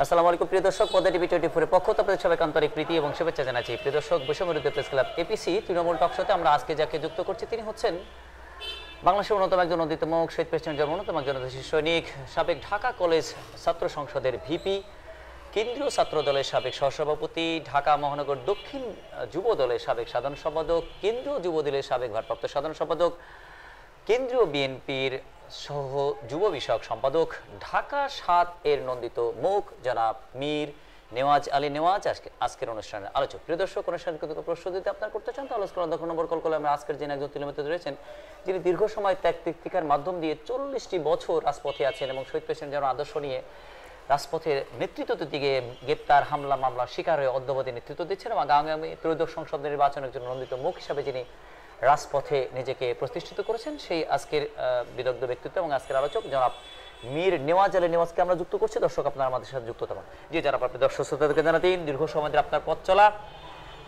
আসসালামু আলাইকুম প্রিয় দর্শক, পদ্মা টিভি 24 এর পক্ষ থেকে আপনাদের সবাইকে আন্তরিক প্রীতি এবং শুভেচ্ছা জানাচ্ছি। প্রিয় দর্শক, বৈষম্যবিরোধী প্রেস ক্লাব এপিসি তৃণমূল টক শোতে আমরা আজকে যাকে যুক্ত করছি তিনি হচ্ছেন বাংলাদেশের অন্যতম একজন অন্যতম শহীদ প্রেসিডেন্ট, অন্যতম একজন সৈনিক, সাবেক ঢাকা কলেজ ছাত্র সংসদের ভিপি, কেন্দ্রীয় ছাত্র দলের সাবেক সহসভাপতি, ঢাকা মহানগর দক্ষিণ যুব দলের সাবেক সাধারণ সম্পাদক, কেন্দ্রীয় যুব দলের সাবেক ভারপ্রাপ্ত সাধারণ সম্পাদক, কেন্দ্রীয় বিএনপির সহ যুব বিষয়ক সম্পাদক, ঢাকা ৭ এর নন্দিত মুখ জনাব মীর নেওয়াজ আলী নেওয়াজ আজকের অনুষ্ঠানের আলোচক। প্রিয় দর্শক, অনুষ্ঠানের কোনো প্রশ্ন যদি আপনারা করতে চান তাহলে স্ক্রিনে নম্বর কল করে আমরা আজকের যিনি একজন তুলে রয়েছেন, যিনি দীর্ঘ সময় ত্যাগ তিতিক্ষার মাধ্যম দিয়ে ৪০টি বছর রাজপথে আছেন এবং শহীদ প্রেসিডেন্ট যেন আদর্শ নিয়ে রাজপথের নেতৃত্ব দিকে গ্রেপ্তার, হামলা, মামলার শিকার হয়ে অদ্যাবধি নেতৃত্ব দিচ্ছেন এবং আগামী ত্রয়োদশ সংসদ নির্বাচনের জন্য নন্দিত মুখ হিসাবে যিনি রাজপথে নিজেকে প্রতিষ্ঠিত করেছেন, সেই আজকের বিদগ্ধ ব্যক্তিত্ব এবং আজকের আলোচক জনাব মীর নেওয়াজ আলী নেওয়াজকে আমরা যুক্ত করছি। দর্শক, আপনারা আমাদের সাথে যুক্ত থাকুন। জি জনাব, আপনি দর্শক শ্রোতাদেরকে জানাতেন দীর্ঘ সময় ধরে আপনার পথ চলা,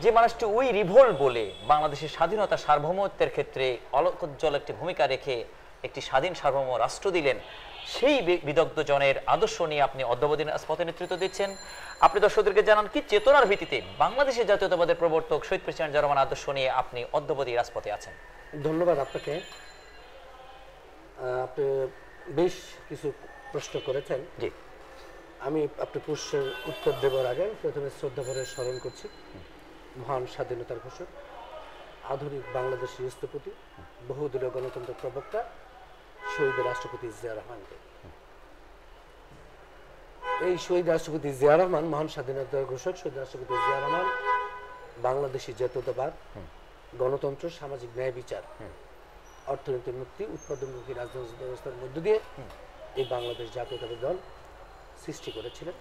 যে মানুষটি উই রিভোল্ট বলে বাংলাদেশের স্বাধীনতা সার্বভৌমত্বের ক্ষেত্রে অলোকোজ্জ্বল একটি ভূমিকা রেখে একটি স্বাধীন সার্বভৌম রাষ্ট্র দিলেন, সেই বিদগ্ধ জনের আদর্শ নিয়ে আপনি অদ্যাবধি রাজপথে নেতৃত্ব দিচ্ছেন। আপনি দর্শকদেরকে জানান কি চেতনার ভিত্তিতে বাংলাদেশের জাতীয়তাবাদের প্রবর্তক শহীদ প্রেসিডেন্ট জিয়া রহমান আদর্শ নিয়ে আপনি অদ্যাবধি রাজপথে আছেন। ধন্যবাদ আপনাকে। আপনি বেশ কিছু প্রশ্ন করেছেন। জি, আমি আপনার প্রশ্নের উত্তর দেওয়ার আগে প্রথমে শ্রদ্ধা ভরে স্মরণ করছি মহান স্বাধীনতার ঘোষক, আধুনিক বাংলাদেশের স্থপতি, বহুদলীয় গণতন্ত্র প্রবক্তা শহীদ রাষ্ট্রপতি জিয়া রহমানকে। এই শহীদ রাষ্ট্রপতি জিয়া রহমান, মহান স্বাধীনতার ঘোষক শহীদ রাষ্ট্রপতি জিয়া রহমান বাংলাদেশি জাতীয়তাবাদ, গণতন্ত্র, সামাজিক ন্যায় বিচার, অর্থনৈতিক মুক্তি, উৎপাদনমুখী রাজনৈতিক ব্যবস্থার মধ্য দিয়ে এই বাংলাদেশ জাতীয়তাবাদী দল সৃষ্টি করেছিলেন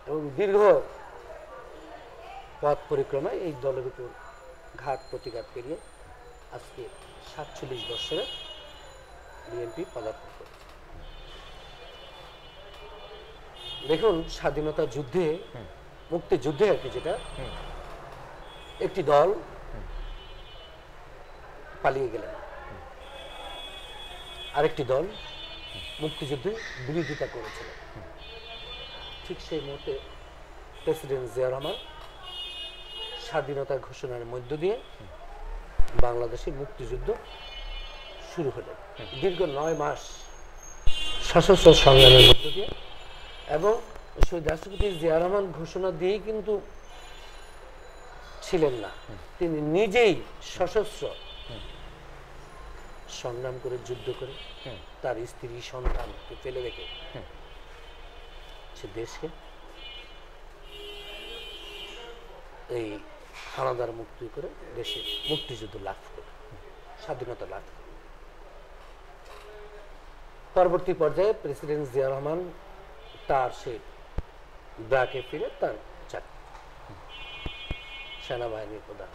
এবং দীর্ঘ পথ পরিক্রমায় এই দলের উপর ঘাত প্রতিঘাত পেরিয়ে আজকে ৪৭ বছরে বিএনপি পদার্পণ করে। দেখুন, স্বাধীনতা যুদ্ধে, মুক্তিযুদ্ধে আর কি, যেটা একটি দল পালিয়ে গেলেন, আরেকটি দল মুক্তিযুদ্ধে বিরোধিতা করেছিল। ঠিক সেই মুহূর্তে প্রেসিডেন্ট জিয়া রহমান স্বাধীনতার ঘোষণার মধ্য দিয়ে বাংলাদেশে মুক্তিযুদ্ধ শুরু হলেন। দীর্ঘ ৯ মাস সশস্ত্র সংগ্রামের মধ্য দিয়ে, এবং শহীদ রাষ্ট্রপতি জিয়া রহমান ঘোষণা দিয়েই কিন্তু ছিলেন না, তিনি নিজেই সশস্ত্র সংগ্রাম করে, যুদ্ধ করে, তার স্ত্রী সন্তানকে ফেলে রেখে সে দেশকে এই হানাদার মুক্তি করে দেশে মুক্তিযুদ্ধ লাভ করে, স্বাধীনতা লাভ করে। পরবর্তী পর্যায়ে প্রেসিডেন্ট জিয়া রহমান তার সে ব্রাকে ফিরে তার সেনাবাহিনীর প্রধান।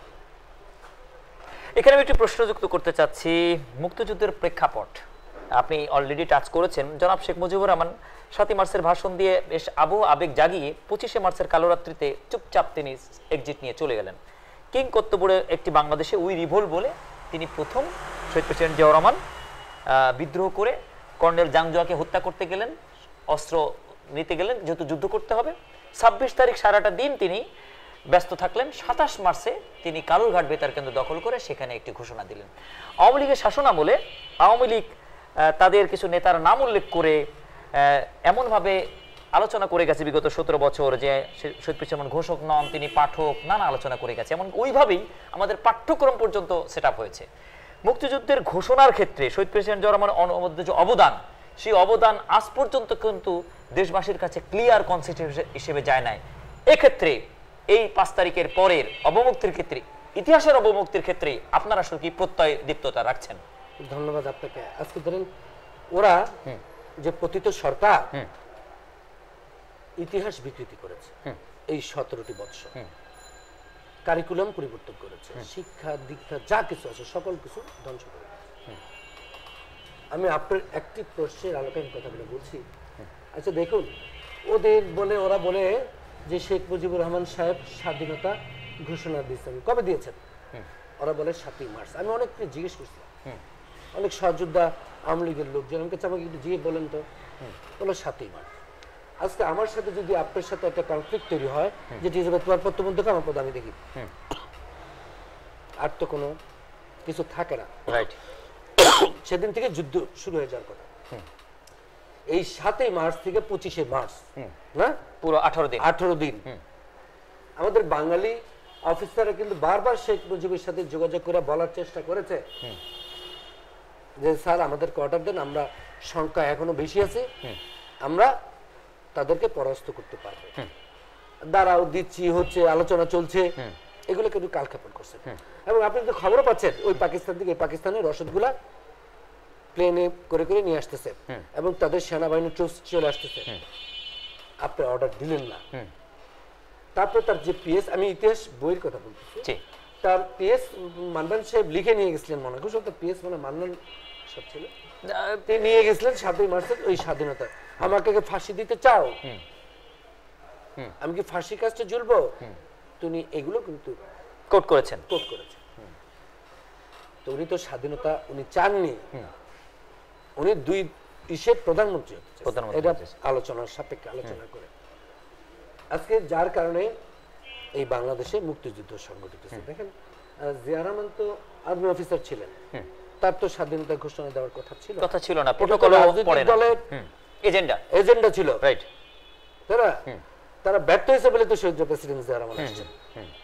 এখানে আমি একটু প্রশ্ন যুক্ত করতে চাচ্ছি। মুক্তিযুদ্ধের প্রেক্ষাপট আপনি অলরেডি টাচ করেছেন। জনাব শেখ মুজিবুর রহমান ৭ই মার্চের ভাষণ দিয়ে বেশ আবেগ জাগিয়ে ২৫শে মার্চের কালোরাত্রিতে চুপচাপ তিনি এক্সিট নিয়ে চলে গেলেন। কিং কর্তব্যের একটি বাংলাদেশে উই রিভোল্ট বলে তিনি প্রথম শহীদ প্রেসিডেন্ট জিয়া রহমান বিদ্রোহ করে কর্নেল জাংজুয়াকে হত্যা করতে গেলেন, অস্ত্র নিতে গেলেন, যেহেতু যুদ্ধ করতে হবে। ২৬ তারিখ সারাটা দিন তিনি ব্যস্ত থাকলেন। ২৭ মার্চে তিনি কালুরঘাট বেতার কেন্দ্র দখল করে সেখানে একটি ঘোষণা দিলেন। আওয়ামী লীগের শাসন আমলে আওয়ামী লীগ তাদের কিছু নেতার নাম উল্লেখ করে এমনভাবে আলোচনা করে গেছে বিগত ১৭ বছর যে শহীদ প্রেসিডেন্ট ঘোষক নন, তিনি পাঠক, নানা আলোচনা করে গেছে। এমন ওইভাবেই আমাদের পাঠ্যক্রম পর্যন্ত সেট আপ হয়েছে। মুক্তিযুদ্ধের ঘোষণার ক্ষেত্রে শহীদ প্রেসিডেন্ট জিয়া রহমানের অনবদ্য যে অবদান, সেই অবদান আজ পর্যন্ত কিন্তু দেশবাসীর কাছে ক্লিয়ার কনসেপ্ট হিসেবে যায় নাই। এক্ষেত্রে এই ৫ তারিখের পরের অবমুক্তির ক্ষেত্রে, ইতিহাসের অবমুক্তির ক্ষেত্রে আপনারা আসলে কি প্রত্যয় দীপ্ততা রাখছেন? ধন্যবাদ আপনাকে। আজকে ধরেন ওরা যে পতিত সরকার ইতিহাস বিকৃতি করেছে, এই ১৭টি বৎসর কারিকুলাম পরিবর্তন করেছে, শিক্ষা দীক্ষা যা কিছু আছে সকল কিছু ধ্বংস করে। আমি আপনার একটি প্রশ্নের আলোকে কথাগুলো বলছি। আচ্ছা দেখুন, ওরা বলে যে শেখ মুজিবুর রহমান সাহেব স্বাধীনতা ঘোষণা দিয়েছেন। কবে দিয়েছেন? ওরা বলে ৭ই মার্চ। আমি অনেককে জিজ্ঞেস করছিলাম, অনেক সহযোদ্ধা আওয়ামী লীগের লোকজন আমাকে একটু জিজ্ঞেস বলেন তো, বলো ৭ই মার্চ। আজকে আমার সাথে যদি আপনার সাথে একটা কনফ্লিক্ট তৈরি হয়, যেটি হিসেবে তোমার পদ বন্ধ আমার পদ আমি দেখি, আর তো কোনো কিছু থাকে না। রাইট। সেদিন থেকে যুদ্ধ শুরু হয়ে যাওয়ার কথা। এই 7 মার্চ থেকে 25 মার্চ, না পুরো 18 দিন আমাদের বাঙালি অফিসাররা কিন্তু বারবার শেখ মুজিবের সাথে যোগাযোগ করে বলার চেষ্টা করেছে যে স্যার আমাদের কোয়ার্টার দেন, আমরা সংখ্যা এখনো বেশি আছে, আমরা তাদেরকে পরাস্ত করতে পারবো, দাঁড়াও দিচ্ছি, হচ্ছে আলোচনা চলছে, এগুলো কিন্তু কালক্ষেপণ করছে। এবং আপনি তো খবরও পাচ্ছেন ওই পাকিস্তান থেকে পাকিস্তানের রসদগুলা প্লেনে করে করে নিয়ে আসতেছে এবং তাদের সেনাবাহিনী ট্রুপস চলে আসতেছে, আপনি অর্ডার দিলেন না। তারপরে তার যে পিএস, আমি ইতিহাস বইয়ের কথা বলতেছি, তার পিএস মান্নান সাহেব লিখে নিয়ে গেছিলেন, মনে করছো তার পিএস মানে মান্নান সাহেব ছিল, তিনি নিয়ে গেছিলেন 7 মার্চের ওই স্বাধীনতা, আমাকে ফাঁসি দিতে চাও, আমি কি ফাঁসি কাজটা ঝুলবো, তুমি এগুলো কিন্তু কোট করেছেন। তো উনি তো স্বাধীনতা উনি চাননি, উনি 2 ইসের প্রধানমন্ত্রী, এটা আলোচনার সাপেক্ষে আলোচনা করে আজকে যার কারণে এই বাংলাদেশে মুক্তিযুদ্ধ সংগঠিত হয়েছে। দেখেন জিয়া রহমান তো আর্মি অফিসার ছিলেন, তার তো স্বাধীনতা ঘোষণা দেওয়ার কথা ছিল না, প্রোটোকলে পড়ে না, দলের এজেন্ডা ছিল, রাইট। তারা ব্যর্থ হয়েছে বলে তো শহীদ প্রেসিডেন্ট জিয়া রহমান আসছেন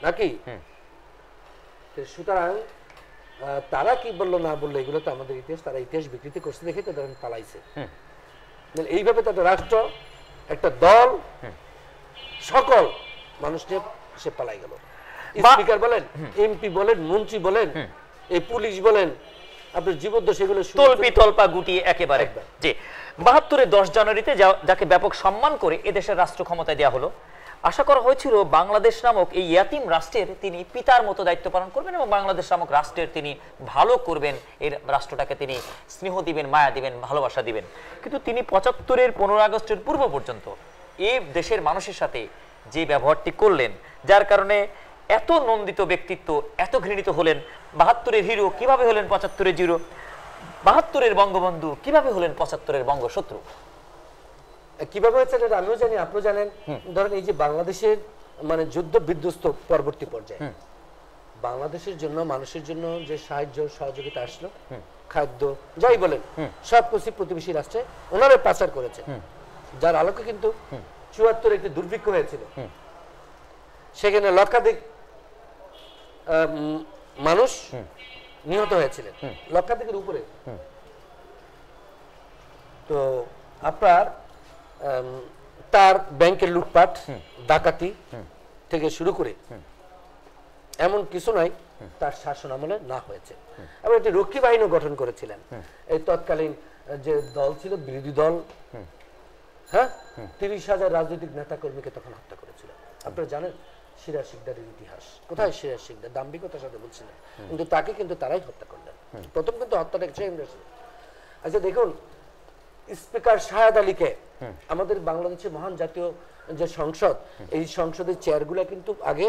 নাকি? সুতরাং তারা কি বললো না বললো এগুলো তো আমাদের ইতিহাস, তারা ইতিহাস বিকৃতি করছে দেখে তো তারা পালাইছে। এইভাবে তো একটা রাষ্ট্র, একটা দল, সকল মানুষ নিয়ে সে পালাই গেল। স্পিকার বলেন, এমপি বলেন, মন্ত্রী বলেন, এই পুলিশ বলেন, আপনার জীবদ্দশা সেগুলো তল্পি তল্পা গুটিয়ে একেবারে। যে 72-এর 10 জানুয়ারিতে যাকে ব্যাপক সম্মান করে এদেশের রাষ্ট্র ক্ষমতায় দেওয়া হলো, আশা করা হয়েছিল বাংলাদেশ নামক এই ইয়াতিম রাষ্ট্রের তিনি পিতার মতো দায়িত্ব পালন করবেন এবং বাংলাদেশ নামক রাষ্ট্রের তিনি ভালো করবেন, এর রাষ্ট্রটাকে তিনি স্নেহ দিবেন, মায়া দিবেন, ভালোবাসা দিবেন। কিন্তু তিনি 75-এর 15 আগস্টের পূর্ব পর্যন্ত এই দেশের মানুষের সাথে যে ব্যবহারটি করলেন, যার কারণে এত নন্দিত ব্যক্তিত্ব, এত ঘৃণিত হলেন। 72-এর হিরো কিভাবে হলেন 75-এর জিরো, 72-এর বঙ্গবন্ধু কিভাবে হলেন 75-এর বঙ্গশত্রু? কিভাবে হয়েছে এটা আমিও জানি, আপনিও জানেন। ধরেন এই যে বাংলাদেশের মানে যুদ্ধ বিধ্বস্ত পরবর্তী পর্যায়ে বাংলাদেশের জন্য, মানুষের জন্য যে সাহায্য সহযোগিতা আসলো, খাদ্য যাই বলেন, সব কিছু প্রতিবেশী রাষ্ট্রে ওনারা পাচার করেছে, যার আলোকে কিন্তু 74 একটি দুর্ভিক্ষ হয়েছিল, সেখানে লক্ষাধিক মানুষ নিহত হয়েছিলেন, লক্ষাধিকের উপরে। তো আপনার তার ব্যাংকের লুটপাট, ডাকাতি থেকে শুরু করে এমন কিছু নাই তার শাসন আমলে না হয়েছে। এবং একটি রক্ষী বাহিনী গঠন করেছিলেন এই তৎকালীন যে দল ছিল, বিরোধী দল, হ্যাঁ, 30,000 রাজনৈতিক নেতা কর্মীকে তখন হত্যা করেছিল। আপনারা জানেন সিরাজ শিকদারের ইতিহাস, কোথায় সিরাজ শিকদার দাম্ভিকতার সাথে বলছিলেন, কিন্তু তাকে কিন্তু তারাই হত্যা করলেন। প্রথম কিন্তু হত্যাটা আচ্ছা দেখুন, স্পিকার শাহাদ আলীকে আমাদের বাংলাদেশের মহান জাতীয় যে সংসদ, এই সংসদের চেয়ারগুলা কিন্তু আগে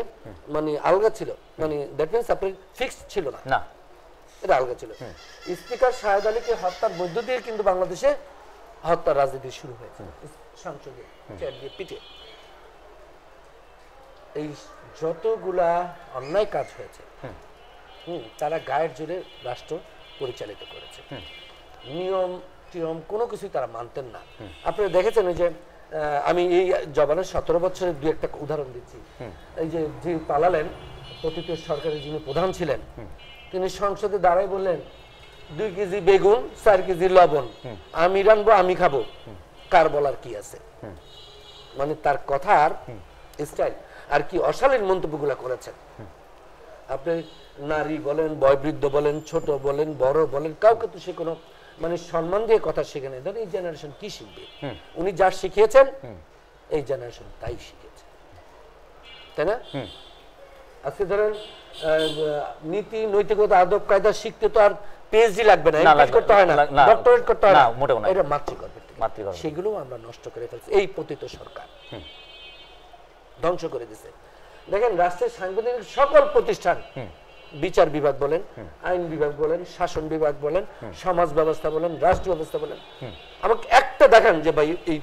মানে আলগা ছিল, মানে দ্যাট মিন্স আপনার ফিক্সড ছিল না, এটা আলগা ছিল। স্পিকার শাহাদ আলীকে হত্যার মধ্য দিয়ে কিন্তু বাংলাদেশে হত্যার রাজনীতি শুরু হয়েছে, সংসদে চেয়ার দিয়ে পিঠে। এই যতগুলা অন্যায় কাজ হয়েছে তারা গায়ের জোরে রাষ্ট্র পরিচালিত করেছে, নিয়ম টিয়ম কোনো কিছুই তারা মানতেন না। আপনারা দেখেছেন যে আমি এই জবানের 17 বছরের 2-একটা উদাহরণ দিচ্ছি। এই যে পালালেন পতিত সরকারের যিনি প্রধান ছিলেন, তিনি সংসদে দাঁড়ায় বললেন 2 কেজি বেগুন 4 কেজি লবণ আমি রানবো আমি খাবো, কার বলার কি আছে। মানে তার কথার স্টাইল আর কি অশালীন মন্তব্যগুলা করেছেন। আপনি নারী বলেন, বয়োবৃদ্ধ বলেন, ছোট বলেন, বড় বলেন, কাউকে তো সে কোনো মানে সম্মান দিয়ে কথা শিখে নেই। ধরেন এই জেনারেশন কি শিখবে? উনি যা শিখিয়েছেন এই জেনারেশন তাই শিখেছে, তাই না? আজকে ধরেন নীতি নৈতিকতা আদব কায়দা শিখতে তো আর পিএইচডি লাগবে না, এমএস করতে হয় না, ডক্টরেট করতে হয় না, মোটেও না, এটা মাতৃগর্ভে। সেগুলো আমরা নষ্ট করে ফেলছি, এই পতিত সরকার ধ্বংস করে দিয়েছে। দেখেন রাষ্ট্রের সাংবিধানিক সকল প্রতিষ্ঠান, বিচার বিভাগ বলেন, আইন বিভাগ বলেন, শাসন বিভাগ বলেন, সমাজ ব্যবস্থা বলেন, রাষ্ট্র ব্যবস্থা বলেন, আমাকে একটা দেখান যে ভাই এই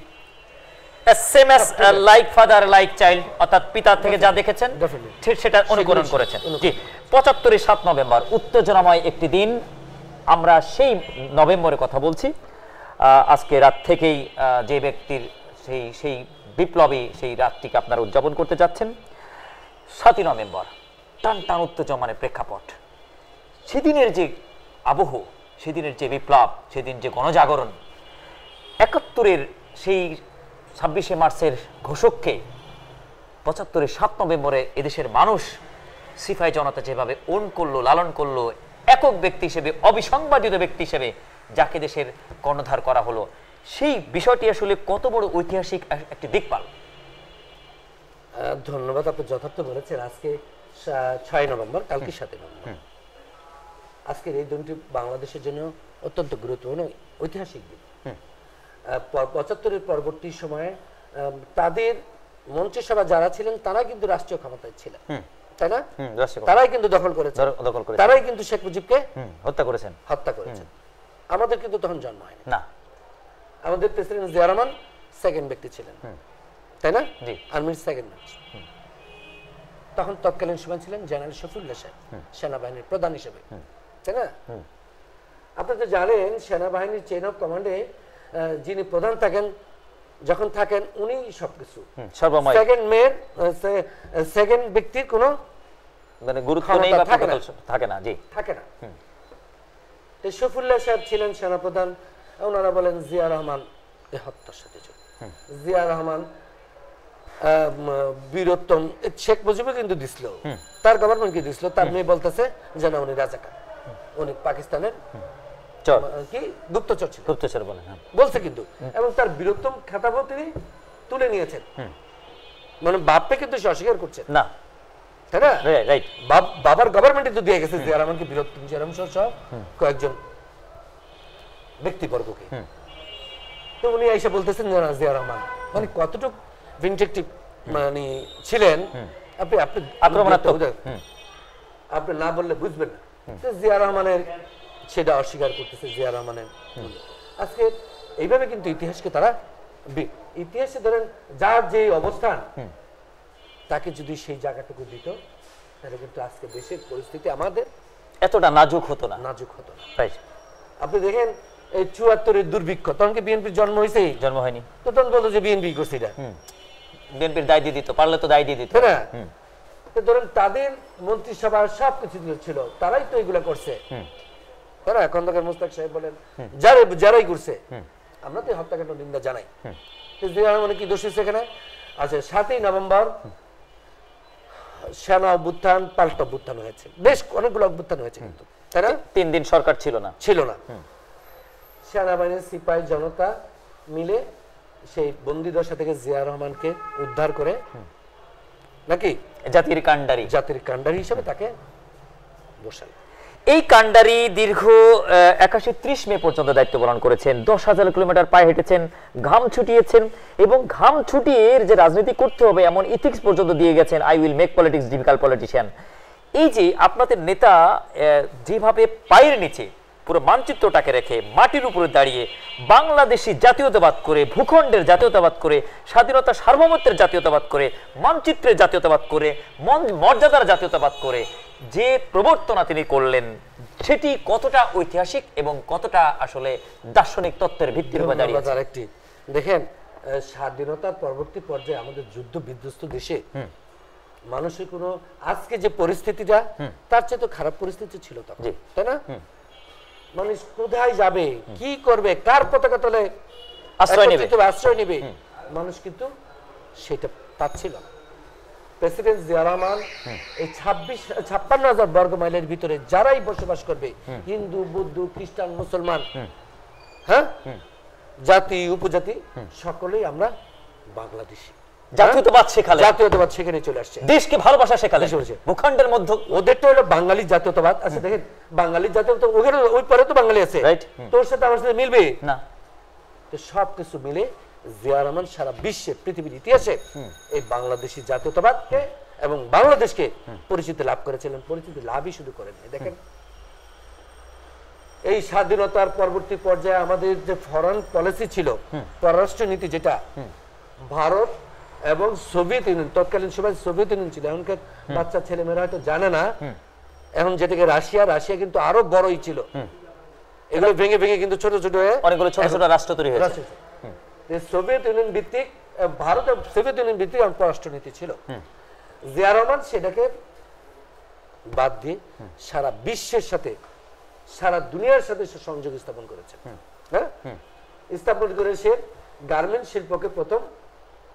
same as like father like child, অর্থাৎ পিতা থেকে যা দেখেছেন Definitely. ঠিক সেটা অনুকরণ করেছেন। জি, ৭৫ 7 নভেম্বর উত্তেজনাময় একটি দিন। আমরা সেই নভেম্বরের কথা বলছি। আজকে রাত থেকেই যে ব্যক্তির সেই বিপ্লবী সেই রাতটিকে আপনারা উদযাপন করতে যাচ্ছেন। 7 নভেম্বর টান টান উত্তেজনার প্রেক্ষাপট, সেদিনের যে আবহ, সেদিনের যে বিপ্লব, সেদিন যে গণজাগরণ, ৭১-এর সেই ২৬শে মার্চের ঘোষককে ৭৫-এর 7 নভেম্বরে এদেশের মানুষ সিপাই জনতা যেভাবে ওন করলো, লালন করলো, একক ব্যক্তি হিসেবে, অবিসংবাদিত ব্যক্তি হিসেবে যাকে দেশের কর্ণধার করা হলো, সেই বিষয়টি আসলে কত বড় ঐতিহাসিক একটি দিকপাল। ধন্যবাদ, আপনি যথার্থ বলেছেন। আজকে 6 নভেম্বর, কালকে 7 নভেম্বর। আজকের এই দিনটি বাংলাদেশের জন্য অত্যন্ত গুরুত্বপূর্ণ ঐতিহাসিক দিন। ৭৫-এর পরবর্তী সময়ে তাদের মন্ত্রিসভা যারা ছিলেন তারা কিন্তু রাষ্ট্রীয় ক্ষমতায় ছিলেন, তাই না? তারাই কিন্তু দখল করেছে, তারাই কিন্তু শেখ মুজিবকে হত্যা করেছেন। আমাদের কিন্তু তখন জন্ম হয়নি না। আমাদের প্রেসিডেন্ট জিয়া রহমান সেকেন্ড ব্যক্তি ছিলেন, তাই না? আর্মির সেকেন্ড ব্যক্তি। তখন তৎকালীন সময় ছিলেন জেনারেল শফিউল্লাহ সাহেব, সেনাবাহিনীর প্রধান হিসেবে, তাই না? আপনি তো জানেন সেনাবাহিনীর চেইন অফ কমান্ডে যিনি প্রধান থাকেন, যখন থাকেন উনি সবকিছু, সেকেন্ড ব্যক্তির কোনো মানে গুরুত্ব নেই বা থাকে না। জি, থাকে না। তো শফিউল্লাহ সাহেব ছিলেন সেনাপ্রধান। ওনারা বলেন জিয়া রহমান এই হত্যার সাথে জড়িত। জিয়া রহমান বীরত্তম শেখ মুজিবও কিন্তু দিছিল, তার গভর্নমেন্ট কি দিছিল, তার মেয়ে বলতেছে যে না উনি রাজাকার, উনি পাকিস্তানের কি গুপ্তচর ছিলেন, গুপ্তচর বলেন বলছে কিন্তু, এবং তার বীরত্তম খেতাবও তিনি তুলে নিয়েছেন। মানে বাপকে কিন্তু সে অস্বীকার করছেন না, তাই না? রাইট। বাবার গভর্নমেন্টে তো দিয়ে গেছে জিয়া রহমানকে বীরত্তম, জিয়া রহমান সহ কয়েকজন ব্যক্তিবর্গকে। তো উনি এসে বলতেছেন যে জিয়া রহমান মানে কতটুকু ভিনটেকটিভ মানে ছিলেন, আপনি আক্রমণাত্মক, আপনি না বললে বুঝবেন না। জিয়া রহমানের সেটা অস্বীকার করতেছে জিয়া রহমানের। আজকে এইভাবে কিন্তু ইতিহাসকে তারা, ইতিহাসে ধরেন যার যে অবস্থান, তাকে যদি সেই জায়গাটুকু দিত তাহলে কিন্তু আজকে দেশের পরিস্থিতি আমাদের এতটা নাজুক হতো না। আপনি দেখেন এই ৭৪-এর দুর্ভিক্ষ, তখন কি বিএনপির জন্ম হয়েছে? জন্ম হয়নি। তো তখন বলতো যে বিএনপি করছে, এটা বিএনপির দায় দিয়ে দিত, পারলে তো দায় দিয়ে দিত, তাই না? তো ধরেন তাদের মন্ত্রিসভার সবকিছু ছিল, তারাই তো এগুলা করছে, তাই না? খন্দকার মোস্তাক সাহেব বলেন যারাই করছে, আমরা তো হত্যাকাণ্ড নিন্দা জানাই। মানে কি দোষ হয়েছে এখানে? আচ্ছা, 7 নভেম্বর সেনা অভ্যুত্থান, পাল্টা অভ্যুত্থান হয়েছে, বেশ অনেকগুলো অভ্যুত্থান হয়েছে কিন্তু, তাই না? 3 দিন সরকার ছিল না। সেনাবাহিনীর সিপাহী জনতা মিলে সেই বন্দিদশা থেকে জিয়া রহমানকে উদ্ধার করে নাকি জাতির কাণ্ডারি হিসেবে তাকে বসাল। এই কাণ্ডারি দীর্ঘ 81-30 মে পর্যন্ত দায়িত্ব পালন করেছেন। 10,000 কিলোমিটার পায়ে হেঁটেছেন, ঘাম ছুটিয়েছেন, এবং ঘাম ছুটিয়ে যে রাজনীতি করতে হবে এমন ইথিক্স পর্যন্ত দিয়ে গেছেন। I will make politics difficult politician. এই যে আপনাদের নেতা যেভাবে পায়ের নিচে পুরো মানচিত্রটাকে রেখে মাটির উপরে দাঁড়িয়ে বাংলাদেশি জাতীয়তাবাদ করে, ভূখণ্ডের জাতীয়তাবাদ করে, স্বাধীনতা সার্বভৌমত্বের জাতীয়তাবাদ করে, মানচিত্রের জাতীয়তাবাদ করে, মর্যাদার জাতীয়তাবাদ করে যে প্রবর্তনা তিনি করলেন, সেটি কতটা ঐতিহাসিক এবং কতটা আসলে দার্শনিক তত্ত্বের ভিত্তির উপর দাঁড়িয়ে আছে। আরেকটি দেখেন, স্বাধীনতার পরবর্তী পর্যায়ে আমাদের যুদ্ধ বিধ্বস্ত দেশে মানুষের কোনো আজকে যে পরিস্থিতিটা, তার চেয়ে তো খারাপ পরিস্থিতি ছিল তখন, তাই না? মানুষ কোথায় যাবে, কি করবে, কার পতাকা তলে আশ্রয় নেবে, মানুষ কিন্তু সেটা পাচ্ছিল না। প্রেসিডেন্ট জিয়া রহমান এই 56,000 বর্গ মাইলের ভিতরে যারাই বসবাস করবে, হিন্দু, বৌদ্ধ, খ্রিস্টান, মুসলমান, হ্যাঁ, জাতি উপজাতি, সকলেই আমরা বাংলাদেশি। জাতীয়তাবাদ সেখানে চলে আসছে, দেশকে ভালোবাসা শেখালে ভূখণ্ডের মধ্যে। ওদেরটা হলো বাঙালি জাতীয়তাবাদ। আচ্ছা দেখেন, বাঙালি জাতীয়তাবাদ ওখানে ওই পরে তো বাঙালি আছে, তোর সাথে আমার সাথে মিলবে না। তো সবকিছু মিলে জিয়া রহমান সারা বিশ্বে, পৃথিবীর ইতিহাসে এই বাংলাদেশি জাতীয়তাবাদকে এবং বাংলাদেশকে পরিচিতি লাভ করেছিলেন। পরিচিতি লাভই শুধু করেননি। দেখেন, এই স্বাধীনতার পরবর্তী পর্যায়ে আমাদের যে ফরেন পলিসি ছিল, পররাষ্ট্র নীতি, যেটা ভারত এবং সোভিয়েত ইউনিয়ন, তৎকালীন সময় সোভিয়েত ইউনিয়ন ছিল, এখনকার বাচ্চা ছেলেমেয়েরা হয়তো জানে না, এখন যেটাকে রাশিয়া, রাশিয়া কিন্তু আরো বড়ই ছিল, এগুলো ভেঙে ভেঙে কিন্তু ছোট ছোট অনেকগুলো ছোট ছোট রাষ্ট্র তৈরি হয়েছে। সোভিয়েত ইউনিয়ন ভিত্তিক, ভারত সোভিয়েত ইউনিয়ন ভিত্তিক পররাষ্ট্রনীতি ছিল। জিয়া রহমান সেটাকে বাদ দিয়ে সারা বিশ্বের সাথে, সারা দুনিয়ার সাথে সে সংযোগ স্থাপন করেছে। হ্যাঁ, স্থাপন করে সে গার্মেন্ট শিল্পকে প্রথম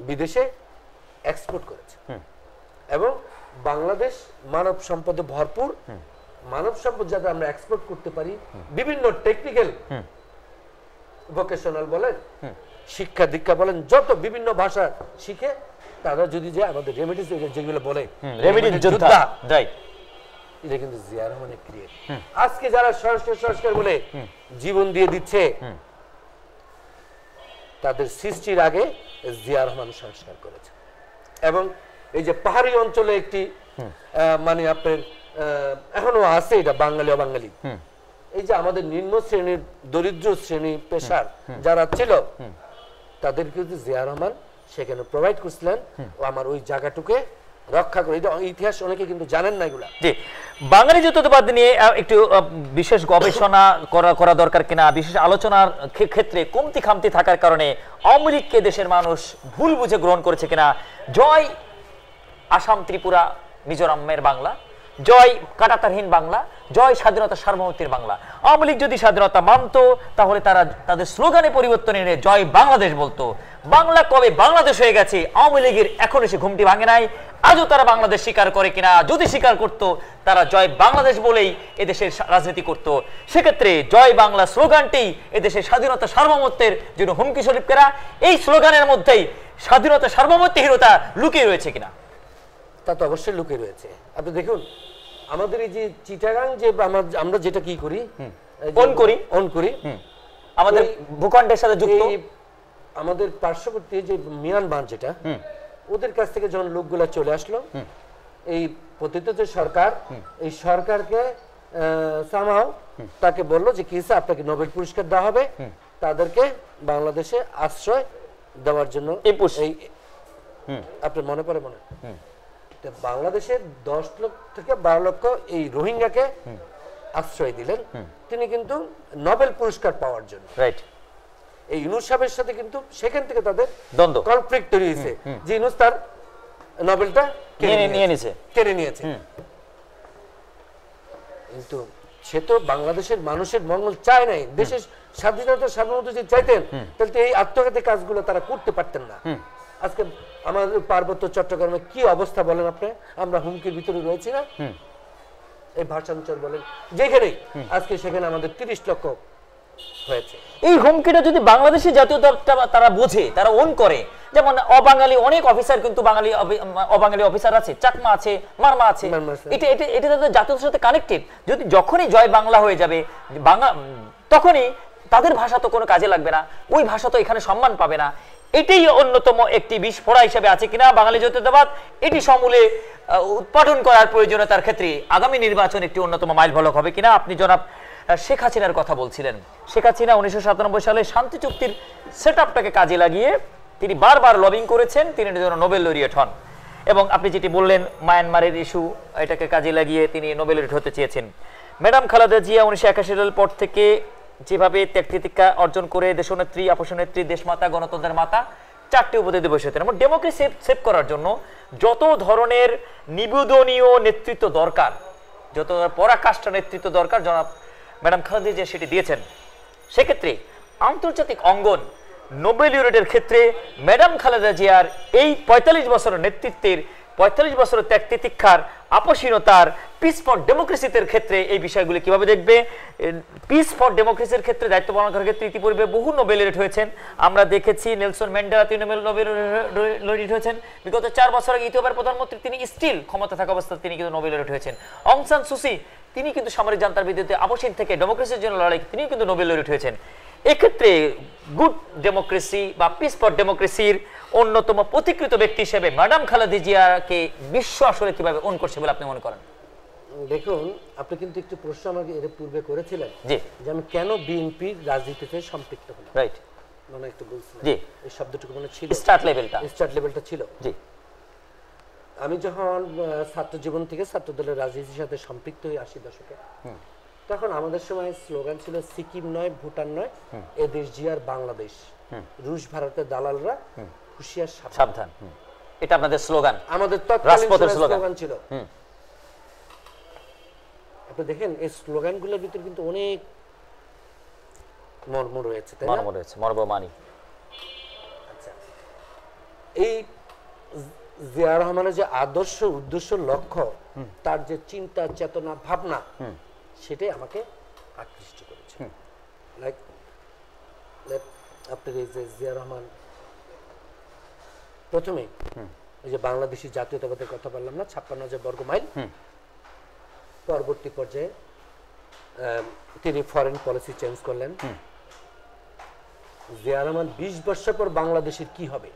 বিদেশে এক্সপোর্ট করেছে এবং বাংলাদেশ মানব সম্পদে ভরপুর, মানব সম্পদ যাতে আমরা এক্সপোর্ট করতে পারি, বিভিন্ন টেকনিক্যাল ভোকেশনাল বলেন, শিক্ষা দীক্ষা বলেন, যত বিভিন্ন ভাষা শিখে তারা যদি যে আমাদের রেমিডিস যেগুলো বলে যোদ্ধা, এটা কিন্তু জিয়া রহমানের ক্রিয়েট। আজকে যারা সংস্কার বলে জীবন দিয়ে দিচ্ছে, তাদের সৃষ্টির আগে জিয়া রহমান সংস্কার করেছে। এবং এই যে পাহাড়ি অঞ্চলে একটি মানে আপনার এখনো আছে, এটা বাঙালি অবাঙালি, এই যে আমাদের নিম্ন শ্রেণীর দরিদ্র শ্রেণী পেশার যারা ছিল, তাদের কিন্তু জিয়া রহমান সেখানে প্রোভাইড করছিলেন ও আমার ওই জায়গাটুকে রক্ষা করে। এটা ইতিহাস অনেকে কিন্তু জানেন না এগুলা। জি, বাঙালি জাতীয়তাবাদ নিয়ে একটু বিশেষ গবেষণা করা দরকার কিনা, বিশেষ আলোচনার ক্ষেত্রে কমতি খামতি থাকার কারণে আওয়ামী লীগকে দেশের মানুষ ভুল বুঝে গ্রহণ করেছে কিনা। জয় আসাম, ত্রিপুরা, মিজোরামের বাংলা, জয় কাটাতারহীন বাংলা, জয় স্বাধীনতা সার্বভৌমত্বের বাংলা। আওয়ামী লীগ যদি স্বাধীনতা মানত তাহলে তারা তাদের স্লোগানে পরিবর্তন এনে জয় বাংলাদেশ বলতো। বাংলা কবে বাংলাদেশ হয়ে গেছে আওয়ামী লীগের এখনো সে ঘুমটি ভাঙে নাই। আজও তারা বাংলাদেশ স্বীকার করে কিনা, যদি স্বীকার করত তারা জয় বাংলাদেশ বলেই এদেশের রাজনীতি করত। সেক্ষেত্রে জয় বাংলা স্লোগানটি এদেশের স্বাধীনতা সার্বভৌমত্বের জন্য হুমকি স্বরূপকেরা, এই স্লোগানের মধ্যেই স্বাধীনতা সার্বভৌমত্বহীনতা লুকিয়ে রয়েছে কিনা? তা তো অবশ্যই লুকিয়ে রয়েছে। আপনি দেখুন আমাদের এই যে চিটাগাং, যে আমরা যেটা কি করি, অন করি আমাদের ভূখণ্ডের সাথে যুক্ত, আমাদের পার্শ্ববর্তী যে মিয়ানমার, যেটা ওদের কাছ থেকে যখন লোকগুলা চলে আসলো, এই পতিত যে সরকার, এই সরকারকে সামহাও তাকে বললো যে কিসে আপনাকে নোবেল পুরস্কার দেওয়া হবে, তাদেরকে বাংলাদেশে আশ্রয় দেওয়ার জন্য। এই আপনার মনে পড়ে? বাংলাদেশের 10 লক্ষ থেকে 12 লক্ষ এই রোহিঙ্গাকে আশ্রয় দিলেন তিনি, কিন্তু নোবেল পুরস্কার পাওয়ার জন্য। রাইট, এই ইউনূস সাহেবের সাথে কিন্তু সেখান থেকে তাদের দ্বন্দ্ব, কনফ্লিক্ট তৈরি হয়েছে যে ইউনূস তার নোবেলটা কেড়ে নিয়েছে। কিন্তু সে তো বাংলাদেশের মানুষের মঙ্গল চায় নাই। দেশের স্বাধীনতা সার্বভৌমত্ব যদি চাইতেন তাহলে তো এই আত্মঘাতী কাজগুলো তারা করতে পারতেন না। আজকে আমাদের পার্বত্য চট্টগ্রামে কি অবস্থা বলেন আপনি? আমরা হুমকির ভিতরে রয়েছি না? এই ভাষাঞ্চল বলেন যেখানেই, আজকে সেখানে আমাদের 30 লক্ষ হয়েছে। এই হুমকিটা যদি বাংলাদেশের জাতীয়তাটা তারা বোঝে, তারা ওন করে, যেমন অবাঙালি অনেক অফিসার কিন্তু অবাঙালি অফিসার আছে, চাকমা আছে, মারমা আছে, এটা তাদের জাতীয়তার সাথে কানেক্টেড। যদি যখনই জয় বাংলা হয়ে যাবে তখনই তাদের ভাষা তো কোনো কাজে লাগবে না, ওই ভাষা তো এখানে সম্মান পাবে না। এটাই অন্যতম একটি বিস্ফোরা হিসেবে আছে কিনা বাঙালি জাতীয়তাবাদ, এটি সমূলে উৎপাদন করার প্রয়োজনীয়তার ক্ষেত্রে আগামী নির্বাচন একটি অন্যতম মাইল ফলক হবে কিনা। আপনি জনাব শেখ হাসিনার কথা বলছিলেন। শেখ হাসিনা 1997 সালে শান্তি চুক্তির সেটআপটাকে কাজে লাগিয়ে তিনি বারবার লবিং করেছেন, তিনি যেন নোবেল লরিয়েট হন। এবং আপনি যেটি বললেন মায়ানমারের ইস্যু, এটাকে কাজে লাগিয়ে তিনি নোবেল লরিয়েট হতে চেয়েছেন। ম্যাডাম খালেদা জিয়া 1981 সালের পর থেকে যেভাবে ত্যাগ-তিতিক্ষা অর্জন করে দেশনেত্রী, আপসনেত্রী, দেশমাতা, গণতন্ত্রের মাতা 4টি উপাধি বসেছেন, এবং ডেমোক্রেসি সেভ করার জন্য যত ধরনের নিবেদনীয় নেতৃত্ব দরকার, যত পরাকাষ্ঠা নেতৃত্ব দরকার, জনাব ম্যাডাম খালেদা জিয়া সেটি দিয়েছেন। সেক্ষেত্রে আন্তর্জাতিক অঙ্গন নোবেল লরিয়েটের ক্ষেত্রে ম্যাডাম খালেদা জিয়ার এই 45 বছরের নেতৃত্বের, 45 বছরের ত্যাগ তিতিক্ষার, আপসীনতার, পিস ফর ডেমোক্রেসির ক্ষেত্রে এই বিষয়গুলি কিভাবে দেখবে? পিস ফর ডেমোক্রেসির ক্ষেত্রে দায়িত্ব পালন করার ক্ষেত্রে ইতিপূর্বে বহু নোবেল লরিয়েট হয়েছেন। আমরা দেখেছি নেলসন ম্যান্ডেলা তিনি নোবেল লরিয়েট হয়েছেন। বিগত 4 বছর আগে ইথিওপিয়ার প্রধানমন্ত্রী তিনি স্টিল ক্ষমতা থাকা অবস্থায় তিনি কিন্তু নোবেল লরিয়েট হয়েছেন। অং সান সুচি তিনি কিন্তু সামরিক জান্তার বিরুদ্ধে আপসীন থেকে ডেমোক্রেসির জন্য লড়াই, তিনি কিন্তু নোবেল লরিয়েট হয়েছেন। এক্ষেত্রে গুড ডেমোক্রেসি বা পিস ফর ডেমোক্রেসির অন্যতম প্রতিকৃত ব্যক্তি হিসেবে ম্যাডাম খালেদা জিয়াকে বিশ্ব আসলে কিভাবে অন করছে বলে আপনি মনে করেন? দেখুন, আপনি কিন্তু একটু প্রশ্ন আমাকে এর পূর্বে করেছিলেন যে আমি কেন বিএনপির রাজনীতিতে সম্পৃক্ত হলাম। রাইট, মানে একটু বলছিলেন জি এই শব্দটুকু মানে ছিল স্টার্ট লেভেলটা ছিল জি আমি যখন ছাত্র জীবন থেকে ছাত্র দলের রাজনীতির সাথে সম্পৃক্ত হই 80 দশকে তখন আমাদের সময় স্লোগান ছিল সিকিম নয় ভুটান নয় এ দেশ জিয়ার বাংলাদেশ রুশ ভারতের দালালরা হুঁশিয়ার সাবধান এটা আপনাদের স্লোগান আমাদের রাজপথের স্লোগান ছিল আপনি দেখেন এই স্লোগানগুলোর ভিতর কিন্তু অনেক মর্ম রয়েছে তাই না মর্ম রয়েছে মর্মমানী আচ্ছা এই জিয়া রহমানের যে আদর্শ উদ্দেশ্য লক্ষ্য তার যে চিন্তা চেতনা ভাবনা সেটাই আমাকে আকৃষ্ট করেছে লাইক আপনার এই যে জিয়া রহমান প্রথমে এই যে বাংলাদেশি জাতীয়তাবাদের কথা বললাম না 56,000 বর্গ মাইল পরবর্তী পর্যায়ে তিনি ফরেন পলিসি চেঞ্জ করলেন জিয়া রহমান 20 বছর পর বাংলাদেশের কি হবে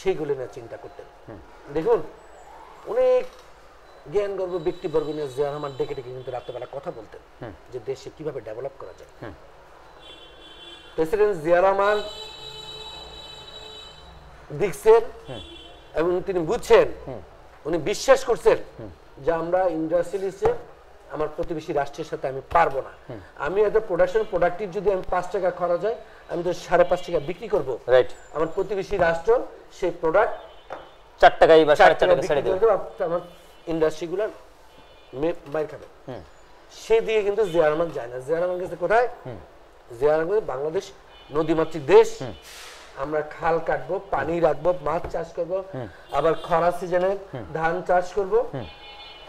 সেগুলো নিয়ে চিন্তা করতেন দেখুন অনেক জ্ঞান গর্ব ব্যক্তিবর্গ নিয়ে জিয়া রহমান ডেকে ডেকে কিন্তু রাত্রেবেলা কথা বলতেন যে দেশে কিভাবে ডেভেলপ করা যায় প্রেসিডেন্ট জিয়া রহমান দেখছেন এবং তিনি বুঝছেন উনি বিশ্বাস করছেন যে আমরা ইন্ডাস্ট্রিয়ালিস্টে আমার প্রতিবেশী রাষ্ট্রের সাথে আমি পারবো না আমি একটা প্রোডাক্টিভ যদি আমি 5 টাকা খরচ হয় আমি তো 5.5 টাকা বিক্রি করবো রাইট আমার প্রতিবেশী রাষ্ট্র সেই প্রোডাক্ট 4 টাকায় বা 4.5 টাকা ছেড়ে দেবে আমার ইন্ডাস্ট্রিগুলো বাইর খাবে সে দিয়ে কিন্তু জিয়া রহমান যায় না জিয়া রহমান গেছে কোথায় জিয়া রহমান বাংলাদেশ নদীমাতৃক দেশ আমরা খাল কাটবো পানি রাখবো মাছ চাষ করবো আবার খরা সিজনে ধান চাষ করবো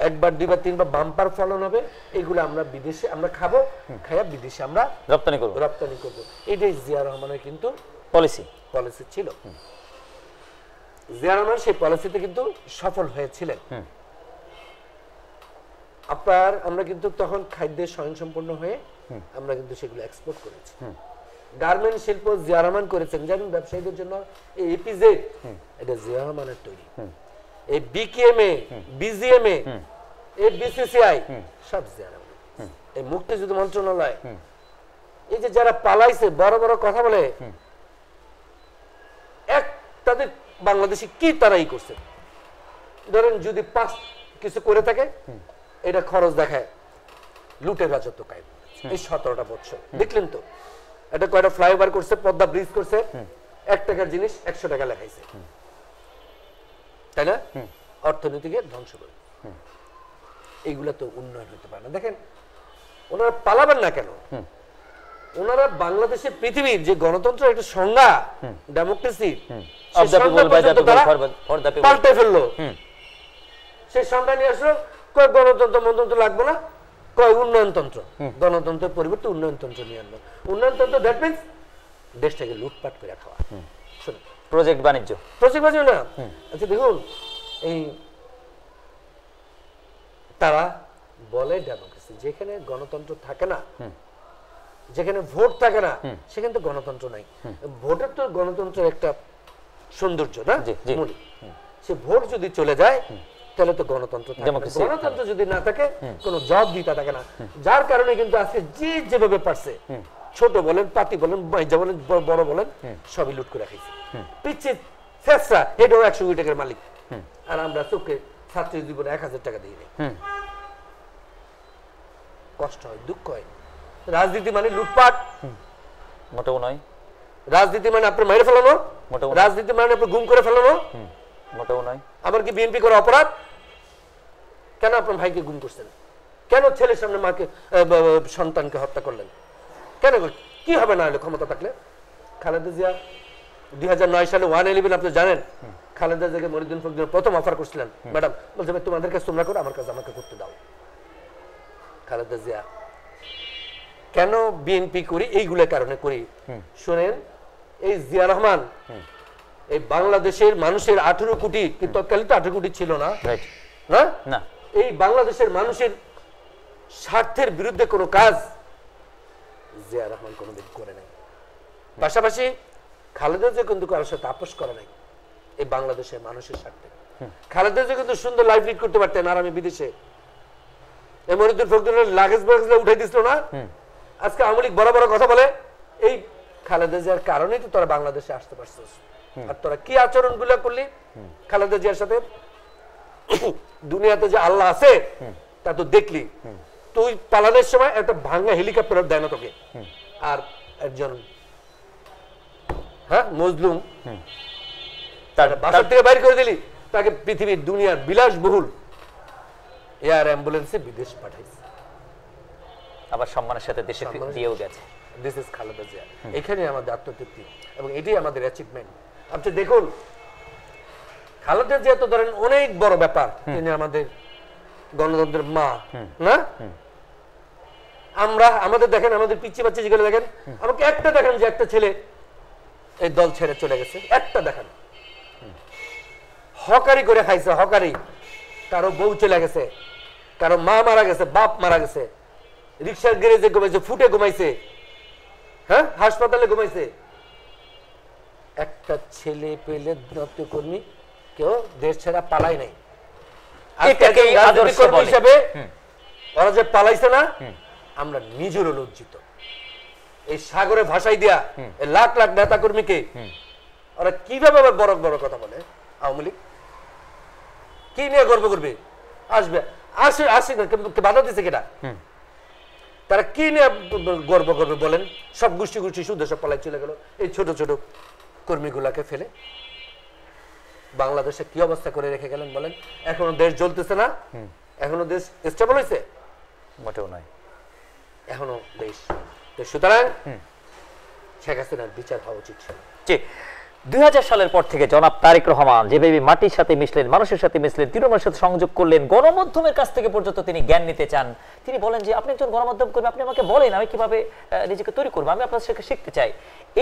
একবার দুইবার তিনবার বাম্পার ফলন হবে এগুলো আমরা বিদেশে আমরা খাবো খাইয়া বিদেশে আমরা রপ্তানি করবো এটাই জিয়া রহমানের কিন্তু পলিসি ছিল জিয়া রহমান সেই পলিসিতে কিন্তু সফল হয়েছিলেন আপনার আমরা কিন্তু তখন খাদ্যে স্বয়ংসম্পূর্ণ হয়ে আমরা কিন্তু সেগুলো এক্সপোর্ট করেছি গার্মেন্ট শিল্প জিয়া রহমান করেছেন যেমন ব্যবসায়ীদের জন্য এই এপিজেড এটা জিয়া রহমানের তৈরি এই বিকেএমএ বিজিএমএ এই বিসিসিআই সব জিয়া রহমান এই মুক্তিযুদ্ধ মন্ত্রণালয় এই যে যারা পালাইছে বড় বড় কথা বলে এক তাদের বাংলাদেশে কি তারাই করছে ধরেন যদি 5 কিছু করে থাকে এটা খরচ দেখায় লুটের রাজত্ব কায়েম এই 17টা বছর দেখলেন তো এটা কয়টা ফ্লাইওভার করছে পদ্মা ব্রিজ করছে 1 টাকার জিনিস 100 টাকা লেখাইছে তাই না অর্থনীতিকে ধ্বংস করে এইগুলা তো উন্নয়ন হতে পারে না দেখেন ওনারা পালাবেন না কেন ওনারা বাংলাদেশের পৃথিবীর যে গণতন্ত্রের একটা সংজ্ঞা ডেমোক্রেসি পাল্টে ফেললো সেই সংজ্ঞা নিয়ে আসলো কয় গণতন্ত্র মনতন্ত্র লাগবে না কয় উন্নয়নতন্ত্র গণতন্ত্রের পরিবর্তে উন্নয়নতন্ত্র নিয়ে আনলো উন্নয়নতন্ত্র দ্যাট মিনস দেশটাকে লুটপাট করে খাওয়া শুনুন প্রজেক্ট বাণিজ্য না আচ্ছা দেখুন এই তারা বলে ডেমোক্রেসি যেখানে গণতন্ত্র থাকে না যেখানে ভোট থাকে না সেখানে তো গণতন্ত্র নাই ভোটের তো গণতন্ত্রের একটা সৌন্দর্য না সে ভোট যদি চলে যায় তাহলে তো গণতন্ত্র থাকে গণতন্ত্র যদি না থাকে কোনো জবাবদিহিতা থাকে না যার কারণে কিন্তু আজকে যে যেভাবে পারছে ছোট বলেন পাতি বলেন বাইজা বলেন বড় বলেন সবই লুট করে খাইছে পিচ্ছে ফেসরা এটাও 100 কোটি টাকার মালিক আর আমরা চোখে ছাত্র জীবনে 1000 টাকা দিই নাই কষ্ট হয় দুঃখ হয় রাজনীতি মানে লুটপাট মোটেও নয় রাজনীতি মানে আপনি মেরে ফেলানো রাজনীতি মানে আপনি গুম করে ফেলানো মোটেও নয় আবার কি বিএনপি করা অপরাধ কেন আপনার ভাইকে গুম করছেন কেন ছেলের সামনে মাকে সন্তানকে হত্যা করলেন কেন কি হবে না হলে ক্ষমতা থাকলে খালেদা জিয়া 2009 সালে 111 আপনি জানেন খালেদা জিয়াকে মনিরুদ্দিন ফখরুদ্দিন প্রথম অফার করছিলেন ম্যাডাম বলছে তোমাদের কাছে তোমরা করো আমার কাছে আমাকে করতে দাও খালেদা জিয়া কেন বিএনপি করি এইগুলো কারণে করি শুনেন এই জিয়া রহমান এই বাংলাদেশের মানুষের 18 কোটি কিন্তু তৎকালীন 18 কোটি ছিল না না এই বাংলাদেশের মানুষের স্বার্থের বিরুদ্ধে কোনো কাজ জিয়া রহমান কোনোদিন করে নাই পাশাপাশি খালেদা জিয়া কিন্তু কারোর সাথে আপোষ করে নাই এই বাংলাদেশের মানুষের স্বার্থে খালেদা জিয়া কিন্তু সুন্দর লাইফ লিড করতে পারতেন আর আমি বিদেশে এই মনিরুদ্দিন ফখরুদ্দিনের লাগেজ উঠাই দিছিল না আজকে আওয়ামী লীগ বড় বড় কথা বলে এই খালেদা জিয়ার কারণেই তো তোরা বাংলাদেশে আসতে পারছিস। আর তোরা কি আচরণগুলো করলি খালেদা জিয়ার সাথে? দুনিয়াতে যে আল্লাহ আছে তা তো দেখলি। তুই পালানোর সময় একটা ভাঙা হেলিকপ্টার দেয় না তোকে, আর একজন মজলুম তার বাসা থেকে বাইর করে দিলি, তাকে পৃথিবীর দুনিয়ার বিলাসবহুল এয়ার অ্যাম্বুলেন্সে বিদেশ পাঠাইছে, আবার সম্মানের সাথে দেশে দিয়েও গেছে। This is Khaleda Zia. এখানে আমাদের আত্মতৃপ্তি এবং এটাই আমাদের অ্যাচিভমেন্ট। আপনি দেখুন খালেদা জিয়া তো ধরেন অনেক বড় ব্যাপার, তিনি আমাদের গণতন্ত্রের মা না? আমরা আমাদের দেখেন, আমাদের পিচ্ছি বাচ্চা যেগুলো দেখেন, আমাকে একটা দেখেন যে একটা ছেলে এই দল ছেড়ে চলে গেছে, একটা দেখেন। হকারি করে খাইছে, হকারি। কারো বউ চলে গেছে, কারো মা মারা গেছে, বাপ মারা গেছে, রিক্সার গ্যারেজে ঘুমাইছে, ফুটে ঘুমাইছে, হ্যাঁ হাসপাতালে ঘুমাইছে। একটা ছেলে পেলে কর্মী কেউ দেশ ছেড়া পালাই নাই। হিসাবে ওরা যে পালাইছে না, আমরা নিজেরও লজ্জিত। এই সাগরে ভাসাই দিয়া লাখ লাখ নেতা কর্মীকে ওরা কিভাবে আবার বড় বড় কথা বলে। আওয়ামী লীগ কি নিয়ে গর্ব করবে? আসবে, আসে আসে না, বাধা দিছে কেটা? তারা কি নিয়ে গর্ব করবে বলেন? সব গোষ্ঠী গোষ্ঠী শুদ্ধ সব পালাই চলে গেল এই ছোট ছোট কর্মীগুলাকে ফেলে। বাংলাদেশে কি অবস্থা করে রেখে গেলেন বলেন? এখনো দেশ জ্বলতেছে না? এখনো দেশ স্টেবল হয়েছে? মোটেও নয়, এখনো দেশ। সুতরাং শেখ হাসিনার বিচার হওয়া উচিত ছিল। 2000 সালের পর থেকে জনাব তারেক রহমান যেভাবে মাটির সাথে মিশলেন, মানুষের সাথে মিশলেন, তৃণমূলের সাথে সংযোগ করলেন, গণমাধ্যমের কাছ থেকে পর্যন্ত তিনি জ্ঞান নিতে চান। তিনি বলেন যে আপনি একজন গণমাধ্যম কর্মী, আপনি আমাকে বলেন আমি কিভাবে নিজেকে তৈরি করবো, আমি আপনার সাথে শিখতে চাই।